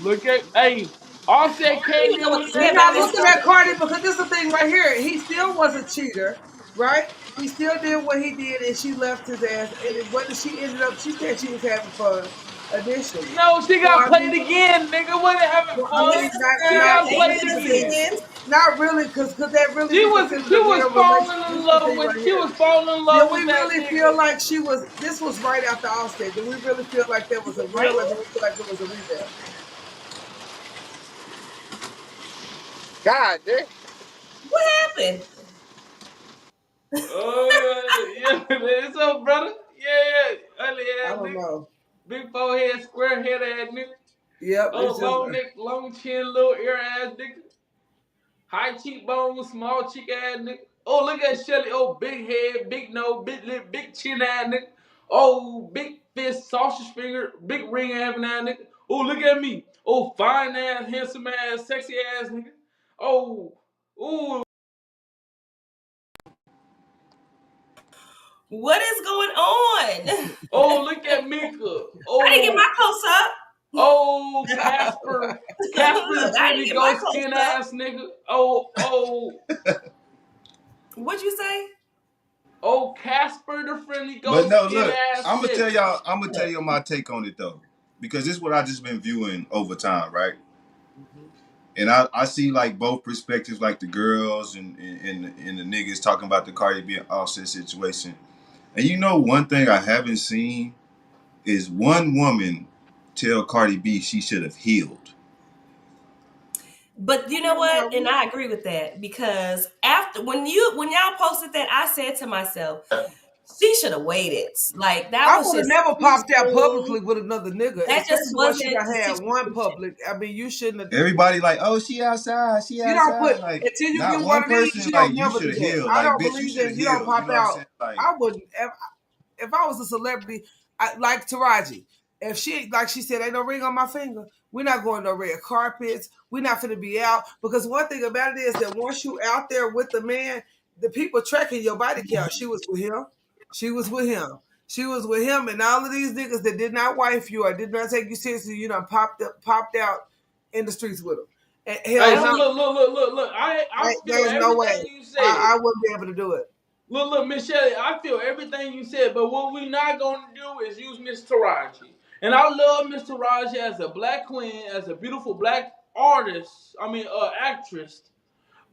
look at hey, Offset I don't came even know in what with to say We're that about not this looking bullshit. at subject. Cardi because this is the thing right here. He still was a cheater, right? He still did what he did, and she left his ass. And what did she ended up? She said she was having fun initially. No, she So got I played mean, again, nigga. Wasn't having well, I fun. mean, not She not got Hey, this played is the thing. again. citizens. Not really, because could that really be considered a She was real falling relationship? This in is the love thing with right here. Did we that really feel nigga. like she was? This was right after Allstate. Did we really feel like that was a real, or Right? did we feel like it was a revamp? God damn. What happened? Yeah, it's up, brother. Yeah, ugly I ass don't nigga. know. Big forehead, square head ass nigga. Yep, Oh, it's just long neck, long chin, little ear ass nigga. High cheekbones, small cheek ass nigga. Oh, look at Shelly. Oh, big head, big nose, big lip, big chin ass nigga. Oh, big fist, sausage finger, big ring having ass nigga. Oh, look at me. Oh, fine ass, handsome ass, sexy ass nigga. Oh, ooh. What is going on? Oh, look at Mika. I didn't get Oh, my close up. oh, Casper. Casper the Look, I didn't friendly get my ghost skin close up. ass nigga. Oh, What'd you say? oh, Casper the friendly But ghost no, skin look, ass nigga. I'm gonna tell you my take on it though. Because this is what I just been viewing over time, right? And I see like both perspectives, like the girls and the niggas talking about the Cardi B and Offset situation. And you know one thing I haven't seen is one woman tell Cardi B she should have healed. But you know what? And I agree with that because after when y'all posted that, I said to myself, she should have waited. Like that I was would have just never too popped out soon. publicly with another nigga, That just especially once you wasn't done the had one situation. public. I mean, you shouldn't have. Everybody like, oh, she outside, she You don't put outside. Like, until you not get one one of these. person You don't like you never should do have that. healed. I Like, don't bitch, you believe should that. have You don't healed. You pop know what I'm out. saying? Like, I wouldn't. If I was a celebrity, like Taraji, if she, like she said, ain't no ring on my finger, we're not going to red carpets. We're not going to be out because one thing about it is that once you out there with the man, the people tracking your body count. She was with him. She was with him. She was with him, and all of these niggas that did not wife you or did not take you seriously, you know, popped out in the streets with them. Hey, Hell so no. look. I feel There's no way. everything you I said. wouldn't be able to do it. Look, Miss Shelley, I feel everything you said, but what we not gonna do is use Miss Taraji. And I love Miss Taraji as a black queen, as a beautiful black artist. I mean, actress.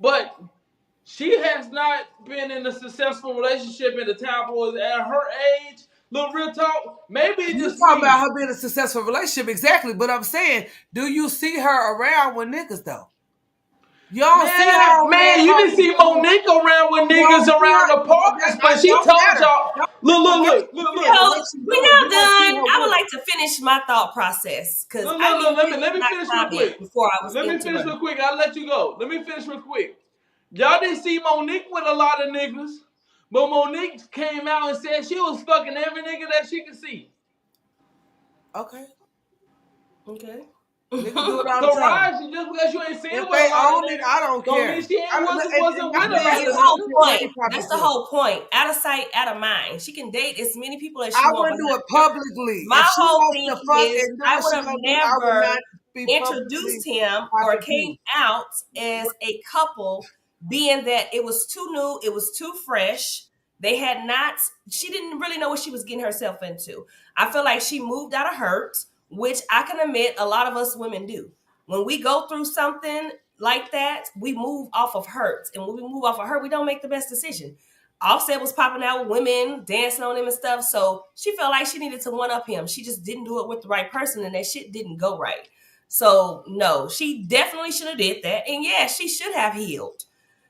But she has not been in a successful relationship in the tabloids at her age. Look, real talk. Maybe it's You just talking about me. her being a successful relationship, exactly. But I'm saying, do you see her around with niggas though? You don't see her over there Man, you didn't see hustling. Monique around with You don't niggas see around her. the parks, That but she don't told matter. y'all, Don't matter what she look. is or So what she we're doing. now You don't see done. her I would with. like to finish my thought process because I Look. didn't Let finish me my finish real comment quick. before I was Let me finish interrupted. real quick. I'll let you go. Let me finish real quick. Y'all didn't see Monique with a lot of niggas, but Monique came out and said she was fucking every nigga that she could see. Okay. Okay. Niggas do it all the So time. Raj, just because you ain't seen If with they a lot of own it, niggas, I don't don't mean care. she ain't And wasn't my with a But thing lot that's of the is, niggas. whole let point. me pop That's it the to. whole point. Out of sight, out of mind. She can date as many people as she I wants wouldn't do behind it her. publicly. My If she whole wants thing to fuck is and do I what would she have gonna do, I would never not be publicly introduced him or popping came pills. out as a couple, being that it was too new, it was too fresh. They had not, she didn't really know what she was getting herself into. I feel like she moved out of hurt, which I can admit a lot of us women do. When we go through something like that, we move off of hurt. And when we move off of hurt, we don't make the best decision. Offset was popping out with women, dancing on him and stuff. So she felt like she needed to one up him. She just didn't do it with the right person, and that shit didn't go right. So no, she definitely should have did that. And yeah, she should have healed.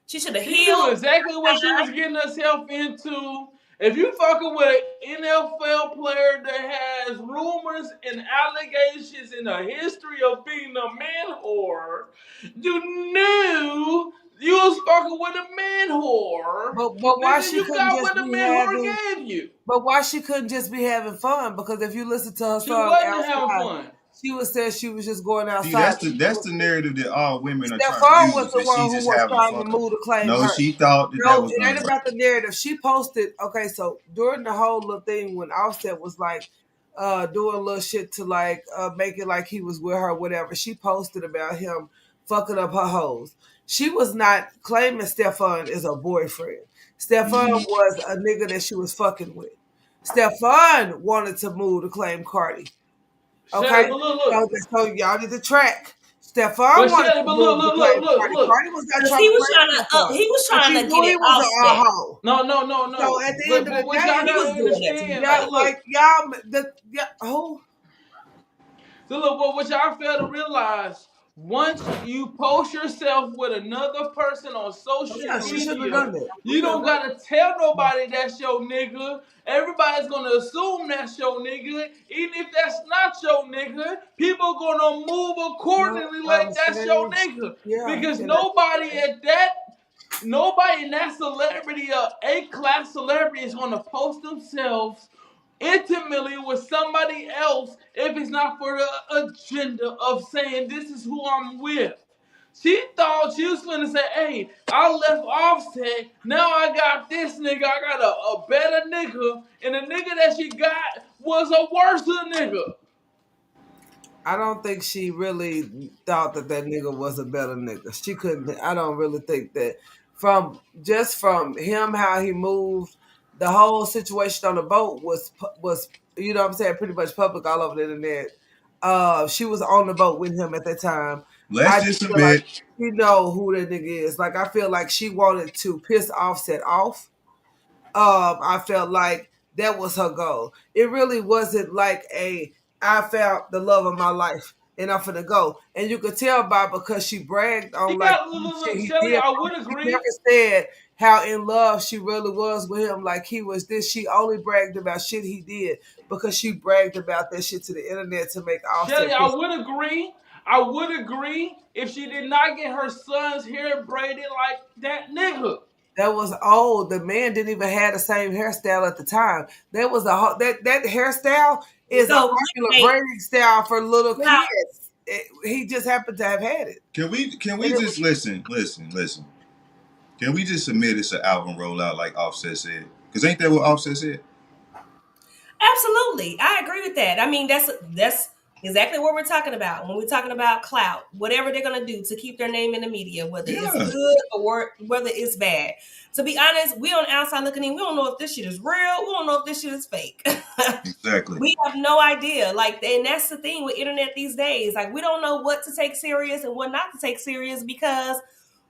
She should have She knew healed. exactly what she was getting herself into. If you fucking with an NFL player that has rumors and allegations in a history of being a man whore, you knew you was fucking with a man whore. But why Nigga, she you couldn't got just what the be man whore having? gave you. But why she couldn't just be having fun? Because if you listen to her She song wasn't having outside, fun. she was saying she was just going See, outside. that's the narrative that all women are trying to Stephon was use, the that one she who just was having trying to fun. move to claim No, her. she thought that that No, was it gonna ain't work. about the narrative. She posted, okay, so during the whole little thing when Offset was like doing little shit to like make it like he was with her, whatever, she posted about him fucking up her hoes. She was not claiming Stephon as a boyfriend. Stephon Mm-hmm. was a nigga that she was fucking with. Stephon wanted to move to claim Cardi. Okay? Shelly, but look. So y'all need to track. Stephon But wanted Shelly, to but move to claim Cardi. look. Cardi was not Because trying to claim Stephon. he was But she trying to knew get he it was a offset. hoe. So No. at the end of But the what y'all day, He was gotta doing that to understand, her. y'all like, look. like y'all the yeah, who? So look, what y'all fail to realize, once you post yourself with another person on Oh social yeah, she shouldn't have media, done that. you don't gotta tell nobody that's your nigga. Everybody's gonna assume that's your nigga. Even if that's not your nigga, people gonna move No, accordingly I'm like that's your saying nigga. yeah, Because and nobody in that celebrity, A-class celebrity, is gonna post themselves intimately with somebody else if it's not for the agenda of saying this is who I'm with. She thought she was gonna say, hey, I left Offset, now I got this nigga, I got a better nigga, and the nigga that she got was a worse nigga. I don't think she really thought that that nigga was a better nigga. She couldn't. I don't really think that from him how he moved, the whole situation on the boat was you know what I'm saying pretty much public all over the internet. She was on the boat with him at that time. I Let's just just feel like admit, she know who that nigga is. Like I feel like she wanted to piss Offset off. I felt like that was her goal. It really wasn't like I found the love of my life and I'm finna go. And you could tell by because she bragged She on like got, shit look, he Shelly, did. I would She never agree. said how in love she really was with him. Like he was this. She only bragged about shit he did because she bragged about that shit to the internet to make Shelly, Offset I piss. would agree. I would agree if she did not get her son's hair braided like that nigga. That was old. The man didn't even have the same hairstyle at the time. That was that hairstyle is a So popular wait, braiding style for little now kids. He just happened to have had it, can we and it was just listen? Can we just admit it's an album rollout like Offset said? Because ain't that what Offset said? absolutely, I agree with that. I mean, that's Exactly what we're talking about when we're talking about clout, whatever they're gonna do to keep their name in the media, whether it's Yeah, good or whether it's bad. To be honest, we on the outside looking in, we don't know if this shit is real. We don't know if this shit is fake. exactly. We have no idea. Like, and that's the thing with internet these days. Like, we don't know what to take serious and what not to take serious because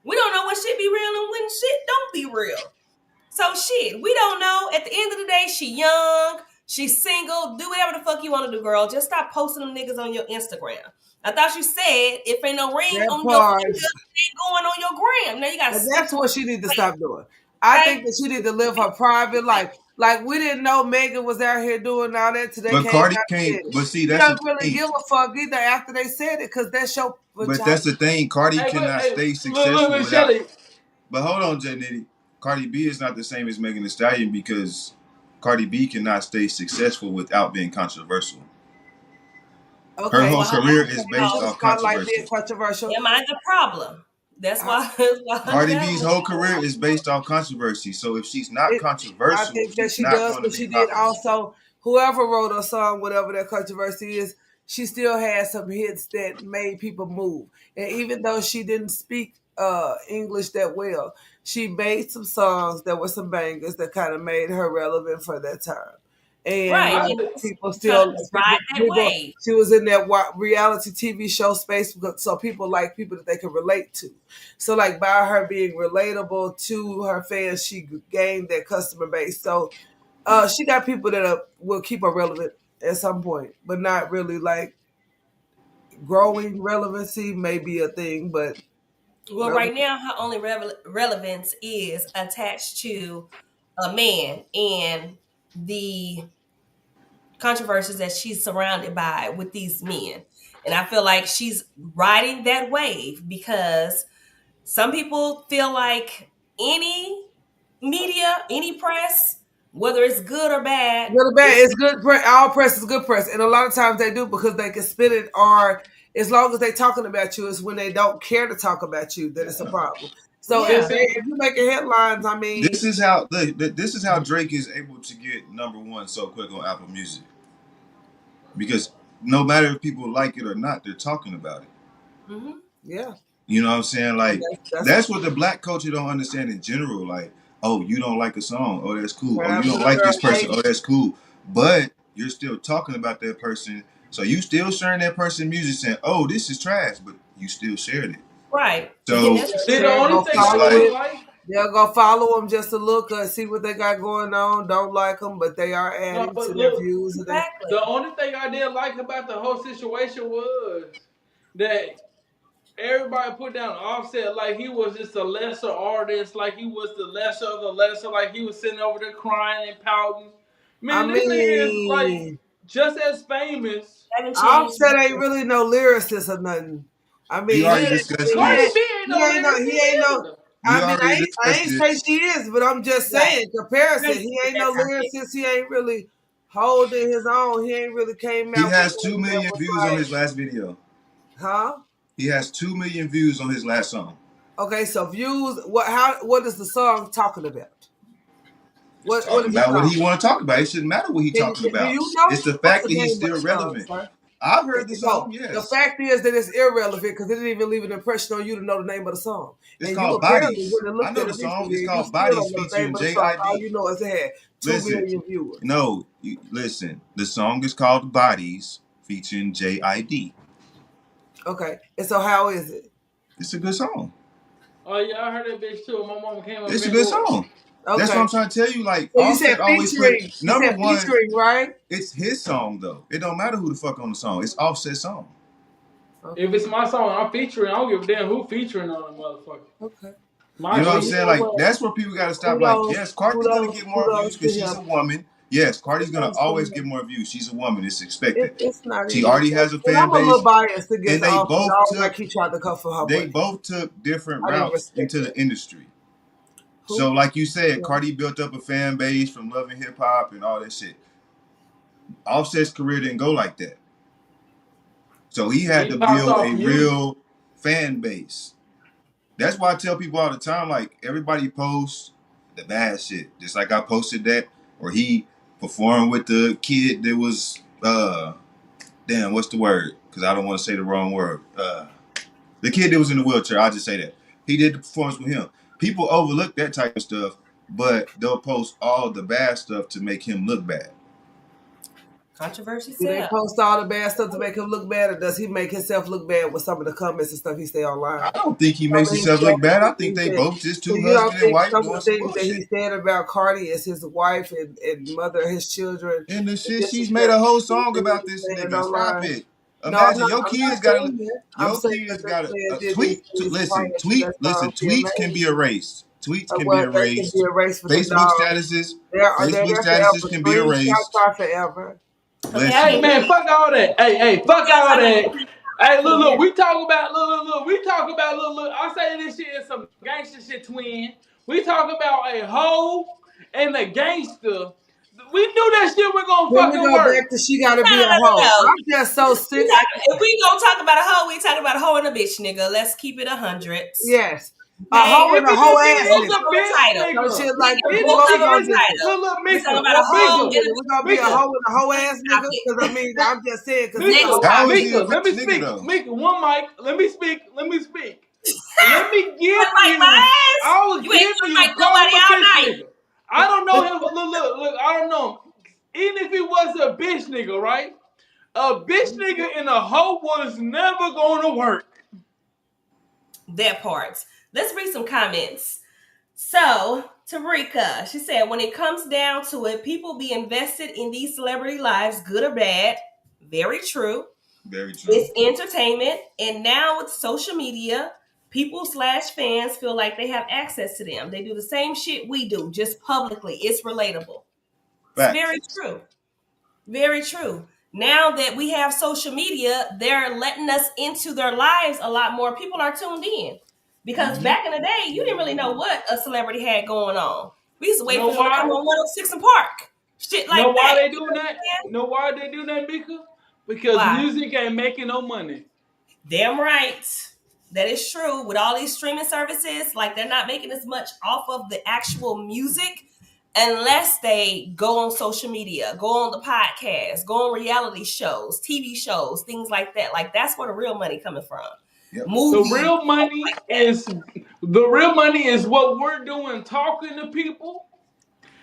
we don't know when shit be real and when shit don't be real. So shit, we don't know. At the end of the day, she young, she's single. Do whatever the fuck you want to do, girl. Just stop posting them niggas on your Instagram. I thought you said if ain't no ring That on your part. finger, it ain't going on your gram. Now you got to And step that's what she need to stop doing. I think right. that she need to live her private life. Like we didn't know Megan was out here doing all that till they But came Cardi out and can't. said it. But see, We that's don't the really thing. give a fuck either after they said it because that's your But vagina. that's the thing. Cardi Hey, but cannot hey, stay look, successful without. Shelly. But hold on, J Nitty. Cardi B is not the same as Megan Thee Stallion because Cardi B cannot stay successful without being controversial. Her Okay, whole Well, career is use based how the off spotlight being controversy. controversial. am I the problem? That's I, why. That's why I'm Cardi telling B's you. whole career is based off controversy. So if she's not it, I controversial, think that she's she not does, going to but be she did popular. also. Whoever wrote a song, whatever that controversy is, she still has some hits that made people move. And even though she didn't speak English that well, she made some songs that were some bangers that kind of made her relevant for that time. And Right, I, and just people trying still to ride that people. wave. She was in that reality TV show space, so people like people that they can relate to. So like by her being relatable to her fans, she gained that customer base. So she got people that will keep her relevant at some point, but not really like growing relevancy may be a thing, but Well, relevant. right now, her only relevance is attached to a man and the controversies that she's surrounded by with these men. And I feel like she's riding that wave because some people feel like any media, any press, whether it's good or bad, Good or bad, it's it's good. All press is good press, and a lot of times they do because they can spit it. Or as long as they talking about you, is when they don't care to talk about you that it's a problem. So yeah. listen, if you're making headlines, I This mean, is how this is how Drake is able to get #1 so quick on Apple Music because no matter if people like it or not, they're talking about it. Hmm. yeah, You know what I'm saying? and Like that's that's what the black culture don't understand in general. Like, oh, you don't like a song, oh that's cool. Oh, you perhaps don't the like girl this person, hate. oh that's cool. But you're still talking about that person, so you still sharing that person music, saying, oh, this is trash, but you still shared it. Right. But then So that's see, the Share, only go thing it's I follow didn't like it. like, They'll go follow them just to look and see what they got going on. Don't like them, but they are no, adding to but their look, views. And they, the exactly only thing I didn't like about the whole situation was that everybody put down Offset like he was just a lesser artist, like he was the lesser of the lesser, like he was sitting over there crying and pouting. I Man, this nigga is like mean, just as famous. haven't changed. Offset ain't really no lyricist or nothing. I we mean, already Man, discussed Cardi this. B ain't no he lyricist ain't no. either. We I already ain't, I discussed ain't say this. she is, but I'm just Right. saying comparison. Right. He ain't no That topic. lyricist. He ain't really holding his own. He ain't really came He out with has two nothing that million was views on like, his last video. huh? He has 2 million views on his last song. Okay, so views. What is the song talking about? It's What talking is he about what talking? he want to talk about. It shouldn't matter what he's talking Do about. you know It's the what's fact the that he's name of still the song, relevant. sir? I've heard the No. song, The yes. fact is that it's irrelevant because it didn't even leave an impression on you to know the name of the song. It's And you called apparently Bodies. went and I looked know at the it song. It's recently and you called still Bodies don't know the name featuring of the song. All JID. you know is it had 2 Listen, million viewers. no, listen. The song is called Bodies featuring JID. Okay. And so how is it? It's a good song. Oh yeah, I heard that bitch too. My mama came up It's a in good door. song. That's what Okay. I'm trying to tell you. Like So you said Offset always put featuring. You number said one. featuring, right? It's his song though. It don't matter who the fuck on the song. It's Offset's song. If Okay. it's my song, I'm featuring. I don't give a damn who featuring on the motherfucker. Okay. My You know what Well, I'm you shit. saying? know Like what? that's where people got to stop. Like, Kudos, yes, Cardi's gonna kudos, get more views kudos to because she's a him. woman. Yes, Cardi's gonna Kudos to always get him. more views. She's a woman. It's expected. It's not She even. already has a And fan I'm a little base, biased against and the they office. I both don't like took he tried to come for her they boyfriend. both took different I didn't routes respect into that. the industry. So, Who? like you said, Yeah. Cardi built up a fan base from loving hip hop and all that shit. Offset's career didn't go like that. So he had He to popped build off a music. real fan base. That's why I tell people all the time, like everybody posts the bad shit. Just like I posted that, or he performed with the kid that damn, what's the word? Because I don't want to say the wrong word. The kid that was in the wheelchair, I'll just say that. He did the performance with him. People overlook that type of stuff, but they'll post all the bad stuff to make him look bad. Controversy Do they sell. post all the bad stuff to make him look bad, or does he make himself look bad with some of the comments and stuff he say I online? don't think he Some makes of his himself look bad. I statements think he they said. both just So two you don't husband and think wife some of doing the some things that he bullshit. said about Cardi as his wife and mother of his children, And the the shit, she's made disrespect a whole that song he about was this saying nigga. Stop online? it. No, I'm Imagine not. I'm not saying that. I'm your saying that kids they're got saying a did these tweet. things Listen, prior to that song being tweets can made. be erased. Tweets can be Well, they can be erased. erased for the Facebook dog. statuses, They're Facebook there statuses forever. can be Screenshots erased. are forever. Okay, I Hey Listen, ain't man, hear fuck all that. Hey, what fuck y'all all talking that. about. I Hey, can't look, hear. we talk about we talk about look. I say this shit is some gangster shit, twin. We talk about a hoe and a gangster. We knew that shit was gonna Then we fucking go work. back to she got to No, be a no, no, hoe. no. I'm just so We sick. if we gonna talk about a hoe, we talk about a hoe and a bitch, nigga. Let's keep it 100s. Yes, a Okay, hoe and a Even hoe if he ass both is of a them nigga. are bitch entitled. So nigga. shit like that. Nigga, Then both what of we them are gonna do? entitled. Look, We talking Mika, about a What we hoe gonna do? and a We gonna be a Mika, hoe and a hoe bitch. ass Stop nigga? it, Because I mean, I'm just saying. Because it's a Mika, hoe. nigga. how is he a Mika. Let me rich nigga speak. though? Mika, one mic. Let me speak. Let me speak. Let me give One like my you. ass. I will You ain't give one you. like Call him nobody a all bitch night. nigga. I don't know him. Look. I don't know him. Even if he was a bitch nigga, right? A bitch nigga and a hoe was never going to work. That part. Let's read some comments. So, Tarika, she said, when it comes down to it, people be invested in these celebrity lives, good or bad. Very true. Very true. It's entertainment. And now with social media, people slash fans feel like they have access to them. They do the same shit we do, just publicly. It's relatable. It's very Facts. true. Very true. Now that we have social media, they're letting us into their lives a lot more. People are tuned in. Because Mm-hmm. back in the day, you didn't really know what a celebrity had going on. We used to wait Know for them to come why? on 106 and Park. Shit like Know why that. they You doing know what that? I'm saying? Know why they doing that, Mika? Because Why? music ain't making no money. Damn right. That is true. With all these streaming services, like they're not making as much off of the actual music unless they go on social media, go on the podcast, go on reality shows, TV shows, things like that. Like that's where the real money coming from. Yep. The Movies, real stuff money like that. is the real money is what we're doing, talking to people.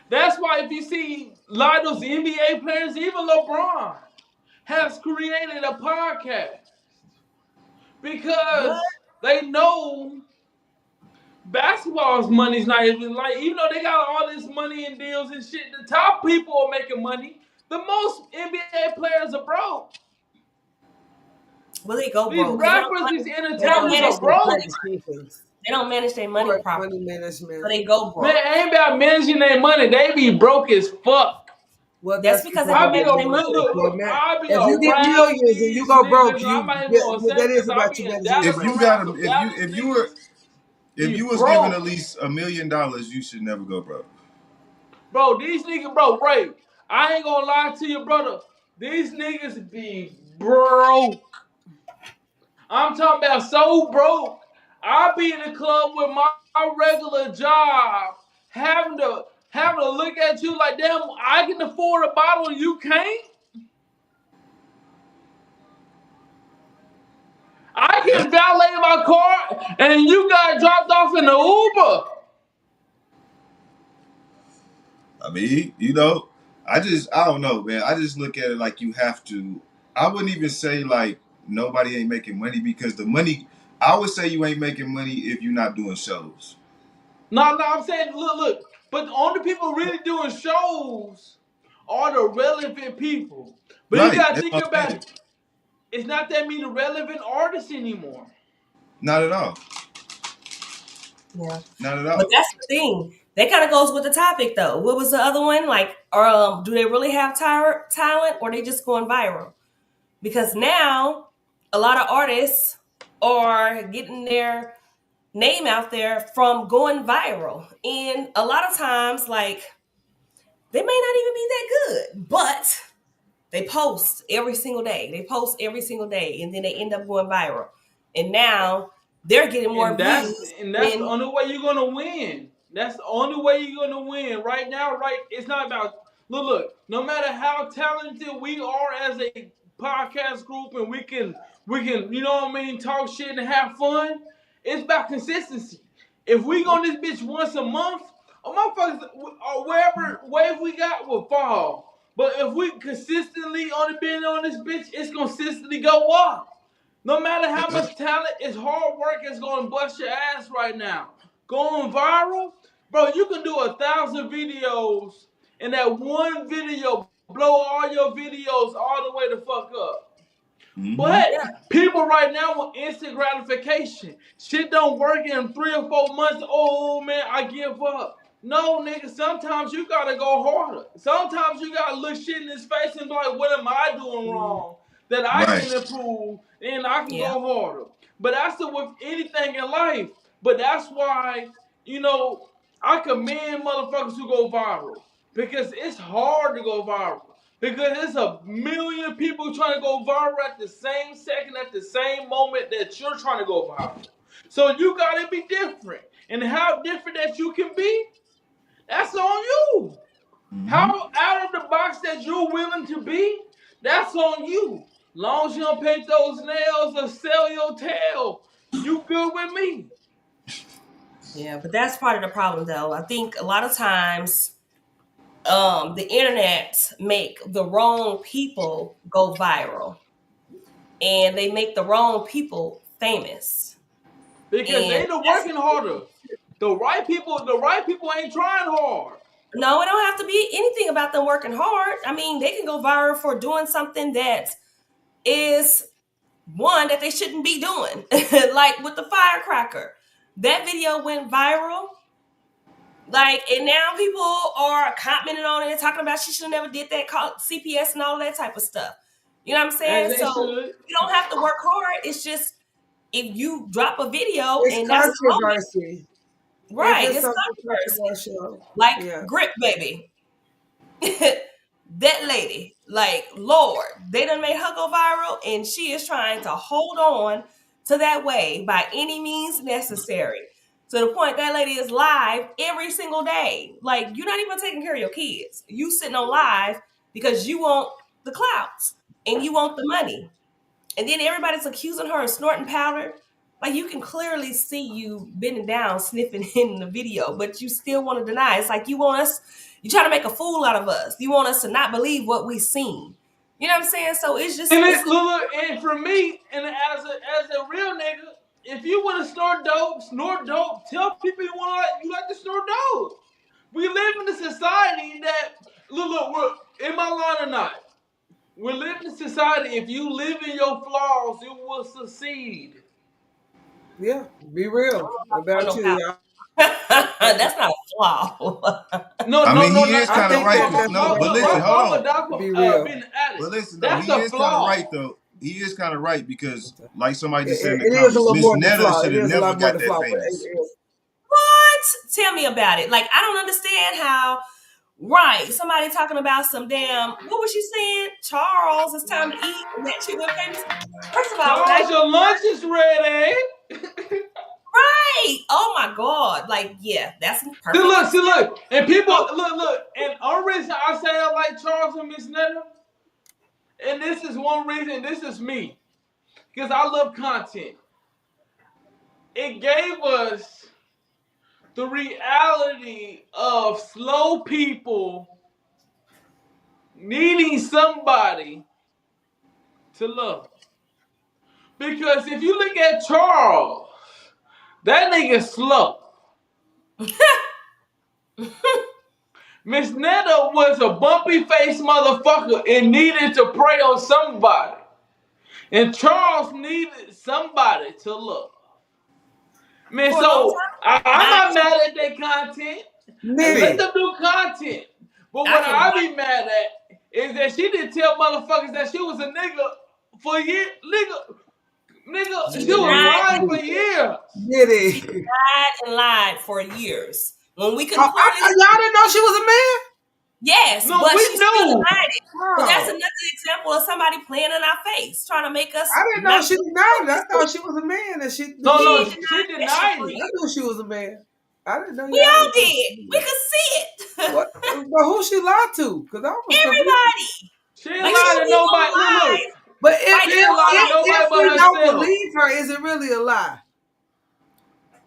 That's why if you see a lot of those NBA players, even LeBron, has created a podcast What? because they know basketball's money's not even like, even though they got all this money and deals and shit, the top people are making money. The most NBA players are broke. Well, they go These broke because rappers, these they don't entertainers manage are People their broke. money. practice defense. They don't manage their money Poor properly, money so management. they go Man, broke. ain't about managing their money. They be broke as fuck. Well, That's that's because they because I don't of be their manage a their money. mindset. I be If you get harassing millions and you these go broke, niggas. I might even gonna that say is because I about you be in managing your Dallas If you money. got around a, some Dallas niggas. if Be you was given broke. at least $1 million, you should never go broke. Bro, these niggas, bro, Ray, I ain't gonna lie to you, brother. These niggas be broke. I'm talking about so broke. I be in the club with my regular job, having to look at you like, damn, I can afford a bottle and you can't. I Yeah. can valet my car and you got dropped off in the Uber. I mean, I don't know, man. I just look at it like you have to. I wouldn't even say like nobody ain't making money because the money. I would say you ain't making money if you're not doing shows. No, I'm saying, look. But the only people really doing shows are the relevant people. But you Right. gotta That's think what I'm about saying. it. It's not that many relevant artists anymore. Not at all. Yeah. Not at But all. that's the thing. That kind of goes with the topic, though. What was the other one? Like, do they really have talent, or they just going viral? Because now a lot of artists are getting their name out there from going viral, and a lot of times, like, they may not even be that good, but they post every single day. They post every single day, and then they end up going viral. And now they're getting And more that's views and that's the than only way you're gonna win. That's the only way you're gonna win. Right now, right? It's not about look. No matter how talented we are as a podcast group and we can you know what I mean talk shit and have fun. It's about consistency. If we go on this bitch once a month, motherfuckers or wherever wave we got will fall. But if we consistently only been on this bitch, it's consistently go up. No matter how much talent, it's hard work is gonna bust your ass right now. Going viral, bro, you can do 1,000 videos and that one video blow all your videos all the way the fuck up. Mm-hmm. But Yeah. people right now want instant gratification. Shit don't work in 3 or 4 months. Oh man, I give up. No, nigga, sometimes you gotta go harder. Sometimes you gotta look shit in his face and be like, what am I doing wrong that I Right. can improve and I can Yeah. go harder? But that's the with anything in life. But that's why, you know, I commend motherfuckers who go viral. Because it's hard to go viral. Because there's a million people trying to go viral at the same second, at the same moment that you're trying to go viral. So you gotta be different. And how different that you can be, that's on you. Mm-hmm. How out of the box that you're willing to be, that's on you. Long as you don't paint those nails or sell your tail, you good with me. Yeah, but that's part of the problem though. I think a lot of times the internet make the wrong people go viral and they make the wrong people famous. Because And they the that's working harder. The right people ain't trying hard. no, it don't have to be anything about them working hard. I mean, they can go viral for doing something that is one that they shouldn't be doing. Like with the firecracker. That video went viral. Like, and now people are commenting on it, talking about she should have never did that, call CPS and all that type of stuff. You know what I'm As saying? they So should. you don't have to work hard. It's just if you drop a video It's and that's the moment, controversy. If right? it's It's something controversy. controversial, Like yeah. Grip Baby. That lady, like Lord, they done made her go viral, and she is trying to hold on to that way by any means necessary. To the point that lady is live every single day. Like you're not even taking care of your kids. You sitting on live because you want the clouts and you want the money. And then everybody's accusing her of snorting powder. Like you can clearly see you bending down, sniffing in the video, but you still want to deny. It's like you want us, you try to make a fool out of us. You want us to not believe what we've seen. You know what I'm saying? So it's just, And it's look, and for me, and as a real nigga, if you want to snort dope, tell people you like to snort dope. We live in a society that look, we're in my line or not. We live in a society. If you live in your flaws, you will succeed. Yeah, be real for about no you. power. That's not a flaw. No, I no, mean, no, he not is I kind of think right. that my that's No, fault. but Look, listen, my hold fault for on. that be for real. being an addict. But listen though, That's he the is kind of flaw. right though. He is kind of right because, like somebody It, just said in the it is a comments, little Miss more than Netta flaw. It should have is a never lot more got than that flaw, but famous. What? Tell me about it. Like, I don't understand how, right, somebody talking about some damn, what was she saying? Charles, it's time to eat. And that shit went famous. First of all, when I, Charles, your lunch is ready. right. Oh my God. Like, yeah, that's a See, perfect look, see, example. look. And people, look. And only reason I say I like Charles and Miss Netta, and this is one reason, this is me, because I love content. It gave us the reality of slow people needing somebody to love. Because if you look at Charles, that nigga slow. Miss Netta was a bumpy faced motherfucker and needed to pray on somebody. And Charles needed somebody to love. Man, For a long so time. I'm Not, not mad at their content. Let Nitty. them do content. But I what can I be mad at is that she didn't tell motherfuckers that she was a nigga for years. Nigga, She she was denied. lying for years. She Nitty. lied and lied for years. When we can Oh, clearly, y'all didn't know she was a man? yes, No, but we she still knew. denied it. But that's Oh, another example of somebody playing in our face, trying to make us I didn't know not she believe denied what it. we I thought see. she was a man and she knew No, she She no, was. she denied that shit denied for it. I years. knew she was a man. I didn't know We y'all all didn't know did. she was a We man. could see it. What? But who she lied to? Because I was confused. Everybody. She ain't Like she lied don't to be on nobody. Look, live. But She ain't lying to nobody if we but don't herself. believe her, is it really a lie?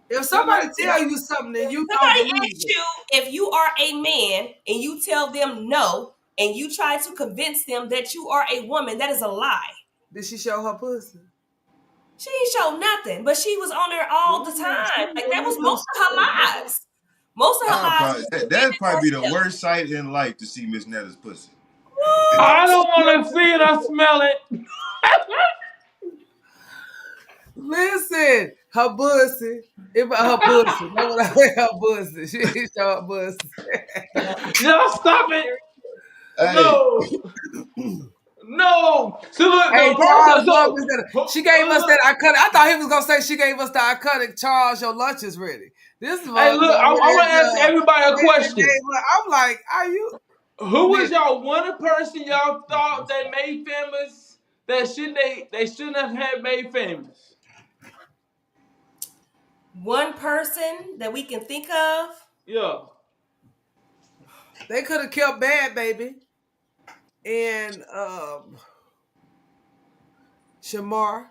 If Say somebody what? tell you something and you don't Somebody believe asks it, you if you are a man and you tell them no, and you try to convince them that you are a woman, that is a lie. did she show her pussy? She ain't show nothing, but she was on there all the Yeah, time. she Like that was wanted most of her to show. lives. Most of her I lives probably was that'd convicted probably be the herself. worst sight in life to see Miss Netta's pussy. I don't want to see it or smell it. Listen, her pussy. Her pussy. That's what I say. Her pussy. She ain't show her pussy. Yeah. Just stop it. Hey, No. No. So look, Hey, the Charles person. love So Miss Netta. She gave us look. that iconic. I thought he was gonna say she gave us the iconic Charles, your lunch is ready. This Hey, mug look. over I here want to ask everybody a question. gave her. I'm like, are you Who was listen? y'all one person y'all thought they made famous that should they shouldn't have had made famous? One person that we can think of. Yeah. They could have killed Bad Baby and Shamar.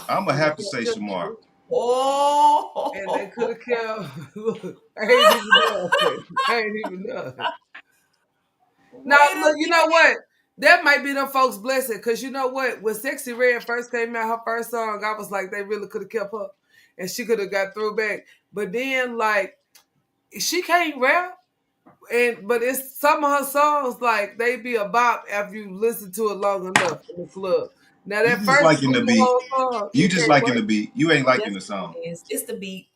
I'm gonna And they have to could say have killed Shamar. Shamar. And they could Oh, have killed. Look, I ain't even done. I ain't even done. Now, wait a look, you know what? That might be them folks' blessing, because you know what? When Sexy Red first came out, her first song, I was like, they really could have kept her, and she could have got through back. But then, like, she can't rap, but it's some of her songs like they be a bop after you listen to it long enough in the club. Now You that just first liking the beat. whole song, You you just can't liking what? the beat. You ain't liking That's the song. what it is. It's the beat.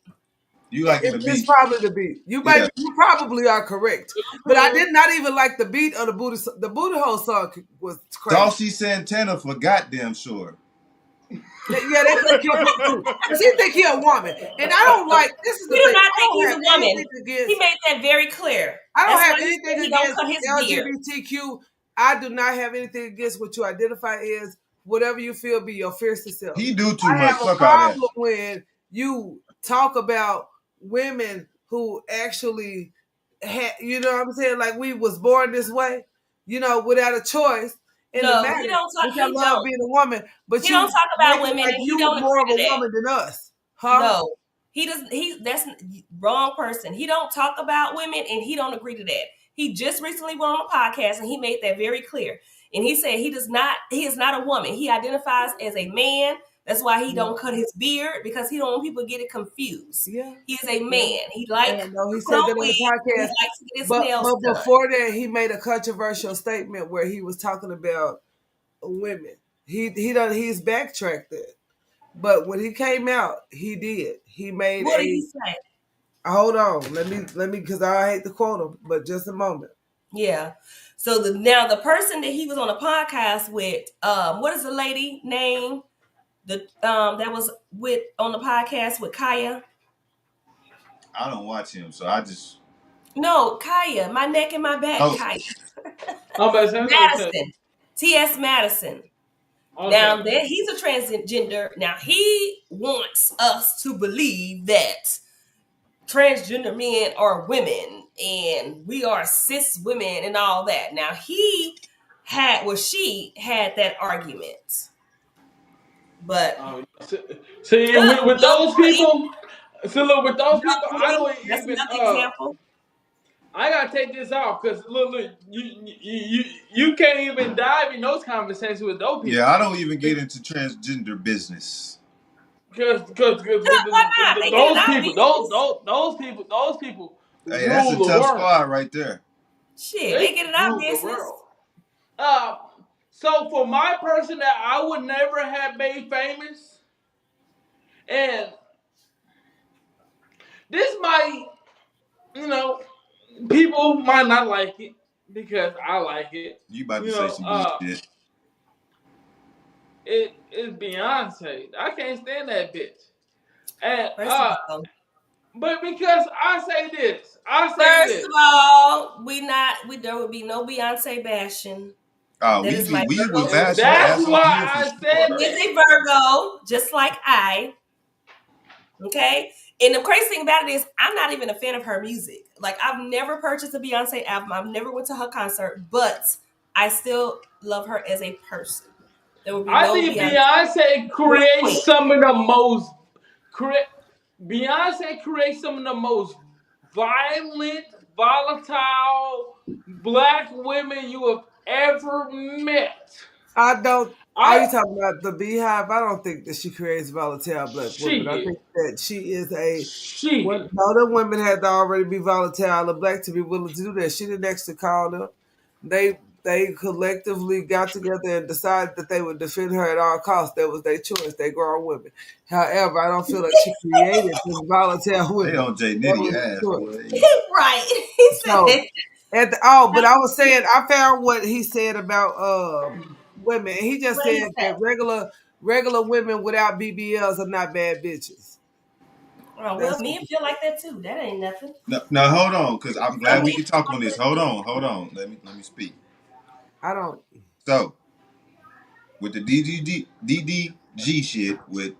You liking the It's beat. probably the beat. Yeah. You probably are correct, but I did not even like the beat of the booty. The booty hole song was crazy. Saucy Santana for goddamn sure. Yeah, they could have killed him too. Cause he think he a woman, and I don't like. This is We the do thing. not I think don't he's have a anything woman. He against. made that very clear. I don't That's have why he anything said he don't against cut his beard. LGBTQ. I do not have anything against what you identify as. Whatever you feel, be your fiercest self. He do too I much. have a Fuck all that. problem when you talk about women who actually had, you know what I'm saying? Like we was born this way, without a choice in the No, he matter, don't talk. which I He love don't. being a woman, but He don't you talk about make it women, like and he you don't more agree of to a that. woman than us, huh? No, he doesn't. That's wrong person. He don't talk about women, and he don't agree to that. He just recently went on a podcast, and he made that very clear. And he said he does not. He is not a woman. He identifies as a man. That's why he Yeah, don't cut his beard because he don't want people to get it confused. yeah, He is a yeah. man. He like And no, to he put said on that on the wigs. And he podcast. likes to get his But nails done. before that, he made a controversial statement where he was talking about women. He's backtracked it. But when he came out, he did. He made What did he a say? hold on. Let me because I hate to quote him, but just a moment. Yeah. So now the person that he was on a podcast with, what is the lady name? The that was with on the podcast with Kaya. I don't watch him, so I just. No, Kaya, my neck and my back, Oh, Kaya. I'm about to say, that's what I'm saying. Madison. T.S. Madison. Okay. Now that he's a transgender, now he wants us to believe that transgender men are women and we are cis women and all that. Now she had that argument. But See, with Young those Queen, people, so look, with those Young people, I Queen, don't that's even. another example. I gotta take this off because look, you can't even dive in those conversations with those yeah. people I don't even get into transgender business. because Why not? They get it those out people, business. those people Hey, that's rule a the tough world. squad right there. Shit, They they get it out rule the business. world. Uh, so for my person that I would never have made famous, and this might, you know, people might not like it because I like it. You about to You say know, some bullshit. it's Beyonce. I can't stand that bitch. And First of all, but because I say first this. of all, there would be no Beyonce bashing. Oh, That is my we Virgo would spirit. bash her That's ass on why here for I said She sure. is that. a Virgo, just like I. Okay. And the crazy thing about it is, I'm not even a fan of her music. Like, I've never purchased a Beyonce album. I've never went to her concert, but I still love her as a person. There would be I no think Beyonce. Beyonce One creates queen. some of the most. Beyonce creates some of the most violent, volatile black women you have ever met. I don't. Are I you talking about the Beehive? I don't think that she creates volatile black women. I shit, think that she is a. What shit. no, the women had to already be volatile or black to be willing to do that. She didn't actually call them. They collectively got together and decided that they would defend her at all costs. That was their choice. They grown women. However, I don't feel like she created them volatile They women. on J That Nitty was a ass, choice. boy. Right. He So said. but I was saying I found what he said about women. He just What said he that said. regular women without BBLs are not bad bitches. Oh well, That's men feel like that too. That ain't nothing. No, now hold on, because I'm Some glad we men can feel talk like on this. that too. Hold on. Let me speak. I don't. So with the DDG shit with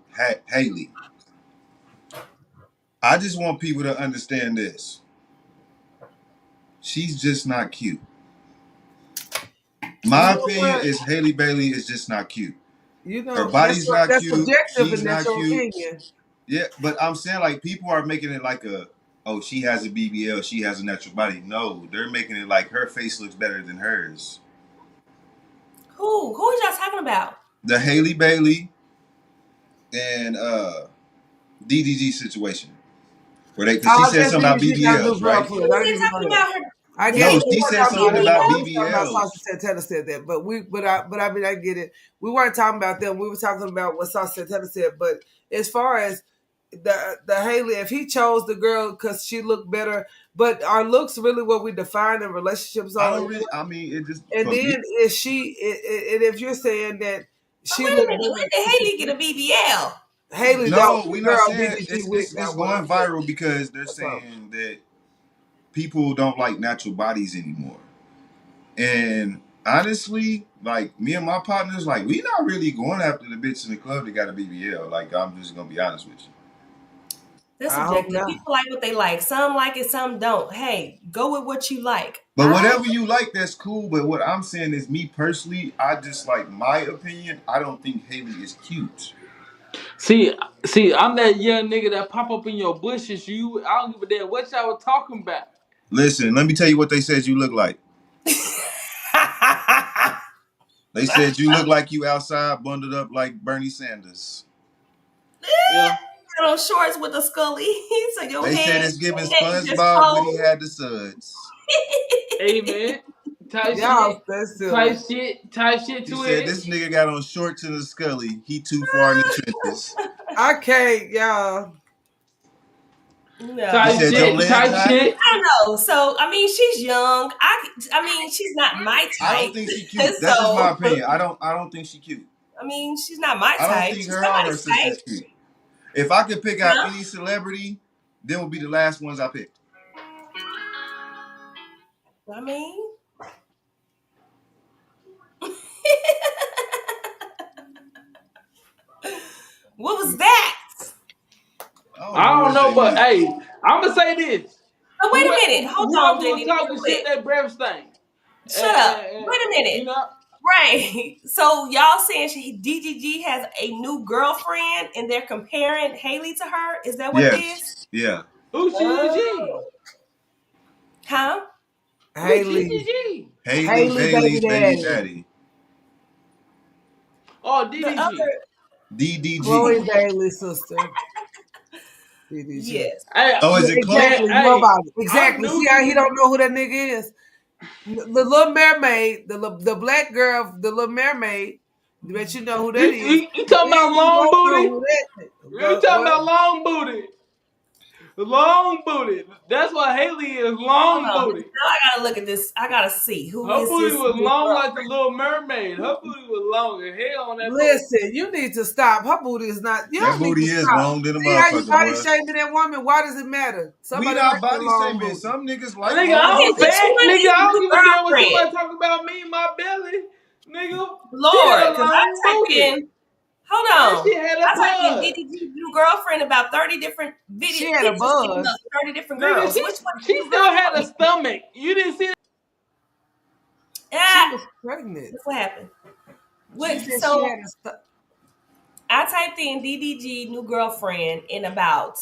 Haley, I just want people to understand this. She's just not cute. You My know opinion what? is Haley Bailey is just not cute. You Her know body's not that's cute. subjective, She's and that's not your cute. opinion. Yeah, but I'm saying like people are making it like oh, she has a BBL, she has a natural body. No, they're making it like her face looks better than hers. Who? Who are y'all talking about? The Haley Bailey and DDG situation. Where they, cause she I said guess something about DDG got a new BBLs, right? girlfriend. Who I is didn't they even know talking that. about? Her I guess No, Haley we she with weren't said the talking about something her. about We BBL? were talking about BBLs. Saucy Santana said that, but I get it. We weren't talking about them. We were talking about what Saucy Santana said. But as far as the Haley, if he chose the girl because she looked better, but are looks really what we define in relationships I on don't really. anyway? I mean, it just And for me. then is and if you're saying that But she wait a looked minute. When better, did Haley get a BBL? Haley don't. No, The we're not girl saying DDG it's with it's it's got one going viral because they're or something. saying that people don't like natural bodies anymore. And honestly, like me and my partners, like we not really going after the bitch in the club that got a BBL. Like I'm just gonna be honest with you. That's I hope subjective. not. People like what they like. Some like it, some don't. Hey, go with what you like. But All right. whatever you like, that's cool. But what I'm saying is, me personally, I just like my opinion. I don't think Haley is cute. See, see, I'm that young nigga that pop up in your bushes. I don't give a damn what y'all was talking about. Listen, let me tell you what they said you look like. They said you look like you outside, bundled up like Bernie Sanders. Yeah. Little shorts with a scully, so your They said head it's giving is just SpongeBob when he cold. had the suds. Amen. Type shit. Y'all, that's Type silly. shit. Type shit She to said it. this nigga got on shorts and a scully. He too far in the trenches. I can't, y'all. She Type No, said but your shit. legs Type hot. shit. I don't know. So I mean, she's young. I mean, she's not my I don't type. think she cute. That's just my So opinion. I don't think she cute. I mean, she's not my I don't type. think She's her or her somebody's type. sister's cute. If I could pick out Huh? any celebrity, them would be the last ones I picked. I mean, what was that? I don't know I don't what know, they but meant. hey, I'm gonna say this: Oh, wait a minute. Hold on, whoever was JD, real talking shit, quick. that breath thing, Shut up. Wait a you minute. know, Right. So y'all saying DGG has a new girlfriend and they're comparing Haley to her? Is that what it is? Yes. Yeah. who's GG? Oh. Huh? Who's Haley, GG? Haley Haley, baby Bailey's baby daddy, daddy. Oh, The DDG. other, DDG. Chloe Bailey's sister, DDG. yes. Hey, Oh, Yeah, is it Chloe? man, exactly. hey, Nobody. I'm Exactly. See how he neutral. don't know who that nigga is. The Little Mermaid, the black girl, the Little Mermaid. Bet you know who that is. You talking Then about you long don't know booty? who that is. You talking What? about long booty? Long booty. That's what Haley is. Hold Long on. booty. Now I gotta look at this. I gotta see who Her is booty this was new long like the girlfriend. Little Mermaid. Her booty was long as hell on that boat. Listen, you need to stop. Her booty is not. That Y'all need booty to is stop. long than a See how you motherfucker, body boy. shaming that woman? Why does it matter? We Somebody not likes that body long shaming. booty. Some niggas like Nigga, I long Okay, don't which booties. fat. one Nigga, is I the don't new give a damn what girlfriend? somebody talk about me and my belly. Nigga, she had Lord, a because long I typed booty. in, hold And on. she had a I typed in bud. DDG new girlfriend about 30 different She had a pictures came up, buzz. 30 different Nigga, girls. Which one is the she new still had a girlfriend? stomach. You didn't see She Ah, was pregnant. look what happened. She What? said she So had a I typed in DDG new girlfriend, and about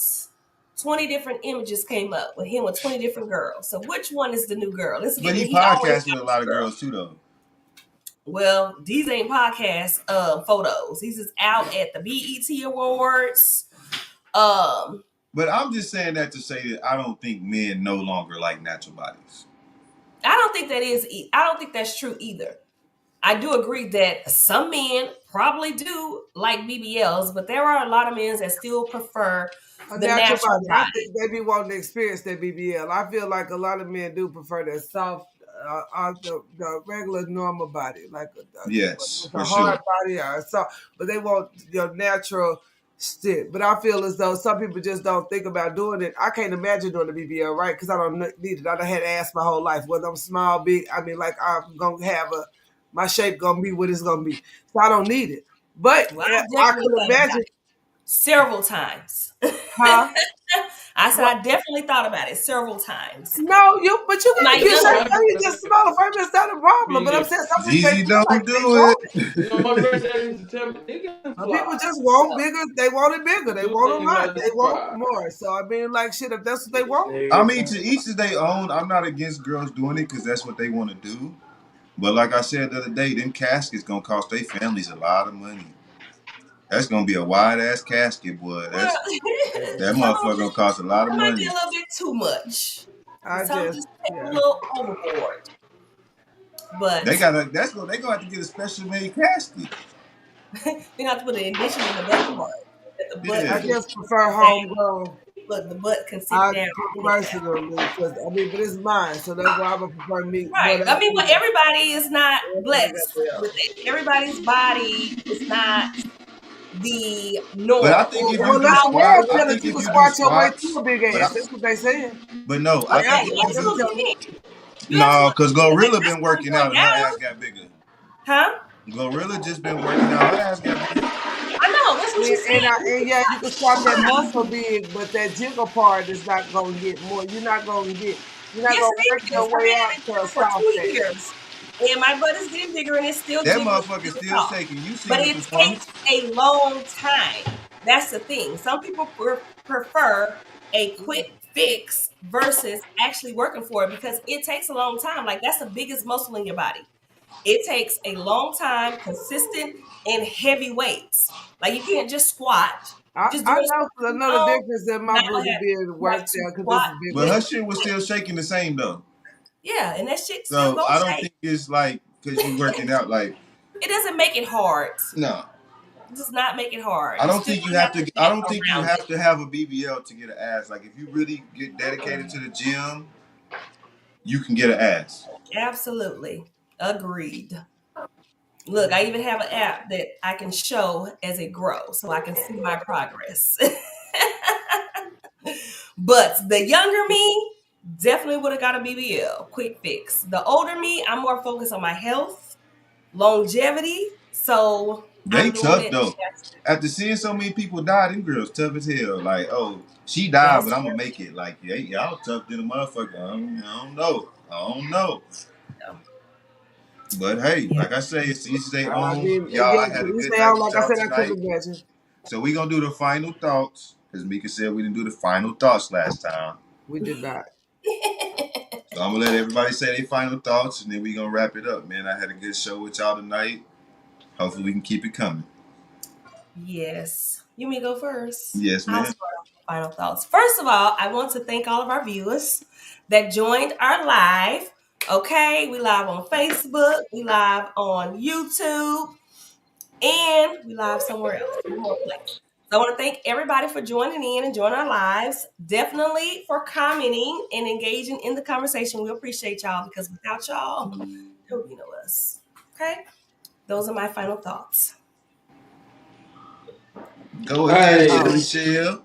20 different images came up with him with 20 different girls. So which one is the new girl? Let's But get. he He always podcasts got with a lot a of new girl. girls too, though. Well, these ain't podcast photos. These is out at the BET Awards. Um, But I'm just saying that to say that I don't think men no longer like natural bodies. I don't think that is. I don't think that's true either. I do agree that some men probably do like BBLs, but there are a lot of men that still prefer A the natural natural body. I body. think they be wanting to experience that BBL. I feel like a lot of men do prefer that soft, the regular normal body, like Yes, with for a hard sure. body or soft. But they want your natural stick. But I feel as though some people just don't think about doing it. I can't imagine doing the BBL, right? Because I don't need it. I done had ass my whole life. Whether I'm small, big, I mean, like I'm gonna have my shape gonna be what it's gonna be. So I don't need it. But Well, I I definitely could thought about imagine, it several times. huh? I said I definitely thought about it several times. No, but you In gotta my get younger shape. Yeah, How you get smaller first? That's not a problem. But I'm saying some people can't Jeezy do it like don't they do want it. it. you know, my birthday in September. Nigga can Some people fly. just want bigger. They want it bigger. They Do want a things lot. like They this want fly. more. So I mean, like shit. If that's what they want, I Nigga mean, can to fly. each is their own. I'm not against girls doing it because that's what they want to do. But like I said the other day, them caskets gonna cost their families a lot of money. That's gonna be a wide ass casket, boy. Well, That some of motherfucker them gonna cost a lot of might be money. a little bit too much. I Some just just take a yeah. little overboard. But That's what they gonna have to get a special made casket. they have to put an addition in the back part that the butt I Yeah. can just prefer sit down. homegrown. Look, the butt can sit I down in the cloud. personally, because I mean, but it's mine, so that's why I would prefer me. Right. I mean, but everybody is not blessed Yeah. with it. Everybody's body is not the But I norm think or if you Well, do let's how squat, ask I everybody them think that you if can you do squat your way to squats, a big but ass. That's what they saying. but no, I Like think right, if I you do just absolutely tell them. can. You no, absolutely because can. But Glorilla that's been gonna working go out and her down. ass got bigger. Huh? Glorilla just been working out, her ass got bigger. I know, that's what she's saying. And yeah, you can squat that muscle big, but that jiggle part is not gonna get more. You're not Yes, gonna work it is. your I've way been out in the to a gym for soft 2 years. And my butt is getting bigger and it's still That jiggling, motherfucker still still soft. shaking. You But seen the it takes performance? a long time. That's the thing. Some people prefer a quick fix versus actually working for it because it takes a long time. Like that's the biggest muscle in your body. It takes a long time, consistent, and heavy weights. Like you can't just squat. Just I doing a squat. know the No, difference in my now I booty have being you have worked to out because this squat is big But with her muscle. shit was still shaking the same though. yeah, and that shit still So gonna I don't shake. think it's like because you working out. Like It doesn't make it hard. no, It does not make it hard. I You don't still think you gonna have have to to. I get don't think you around have it. to have a BBL to get an ass. Like if you really get dedicated to the gym, you can get an ass. Absolutely. Agreed. Look, I even have an app that I can show as it grows so I can see my progress. But the younger me definitely would have got a BBL, quick fix. The older me, I'm more focused on my health, longevity. So They I'm doing tough it. though. After seeing so many people die, them girls tough as hell. Like, oh, she died, That's but I'm gonna true. make it. Like, yeah, y'all tough than a motherfucker. I don't know. I don't know. But hey, Yeah. like I say, it's each their I own. mean, Y'all, yeah, I had a you good say night out with like I y'all said, I tonight. couldn't imagine. So we gonna do the final thoughts. As Mika said, we didn't do the final thoughts last time. We did not. So I'm gonna let everybody say their final thoughts, and then we gonna wrap it up. Man, I had a good show with y'all tonight. Hopefully, we can keep it coming. Yes. You may go first. Yes, I'll ma'am. start off with final thoughts. First of all, I want to thank all of our viewers that joined our live. Okay, we live on Facebook, we live on YouTube, and we live somewhere else, one more place. So I want to thank everybody for joining in and joining our lives. Definitely for commenting and engaging in the conversation. We appreciate y'all because without y'all, there would be no us. Okay, those are my final thoughts. Go ahead, Hey, Oh. Michelle.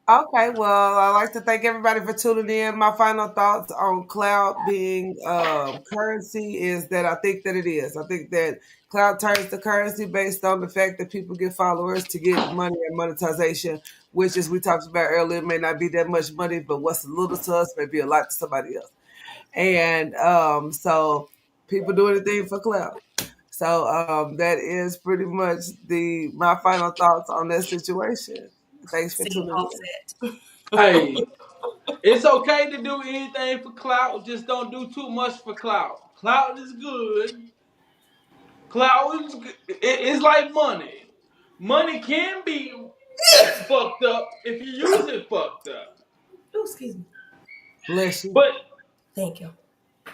Okay, well, I'd like to thank everybody for tuning in. My final thoughts on Clout being currency is that I think that it is. I think that Clout turns to currency based on the fact that people get followers to get money and monetization, which, as we talked about earlier, may not be that much money, but what's a little to us may be a lot to somebody else. And so People do anything for clout. So that is pretty much my final thoughts on that situation. Thanks for See, tuning in. offset. Hey, it's okay to do anything for clout. Just don't do too much for clout. Clout is good. Clout is good. It's like money. Money can be fucked up if you use it fucked up. Oh, excuse me. Bless you. But Thank you.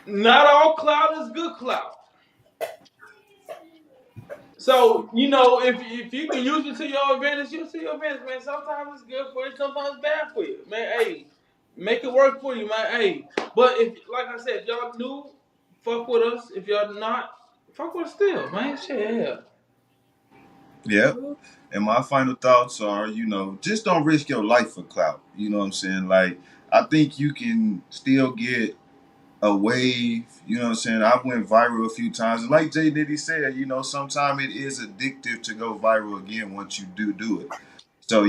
not all clout is good clout. So, if you can use it to your advantage, use it to your advantage, man. Sometimes it's good for you, sometimes it's bad for you. Man, hey, make it work for you, man. Hey. But if like I said, if y'all new, fuck with us. If y'all not, fuck with us still, man. Shit, yeah. Yep. And my final thoughts are, just don't risk your life for clout. You know what I'm saying? Like, I think you can still get a wave. You know what I'm saying? I went viral a few times. And like Jay Diddy said, sometimes it is addictive to go viral again once you do it. So,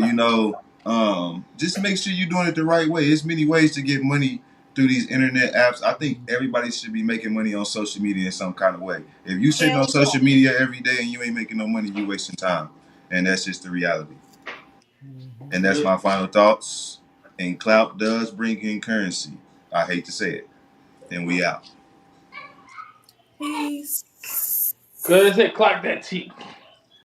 just make sure you're doing it the right way. There's many ways to get money through these internet apps. I think everybody should be making money on social media in some kind of way. If you sitting Hell on yeah. social media every day and you ain't making no money, you wasting time. And that's just the reality. And that's Yeah. my final thoughts. And clout does bring in currency. I hate to say it. And we out. Peace. Cause it clock that cheap.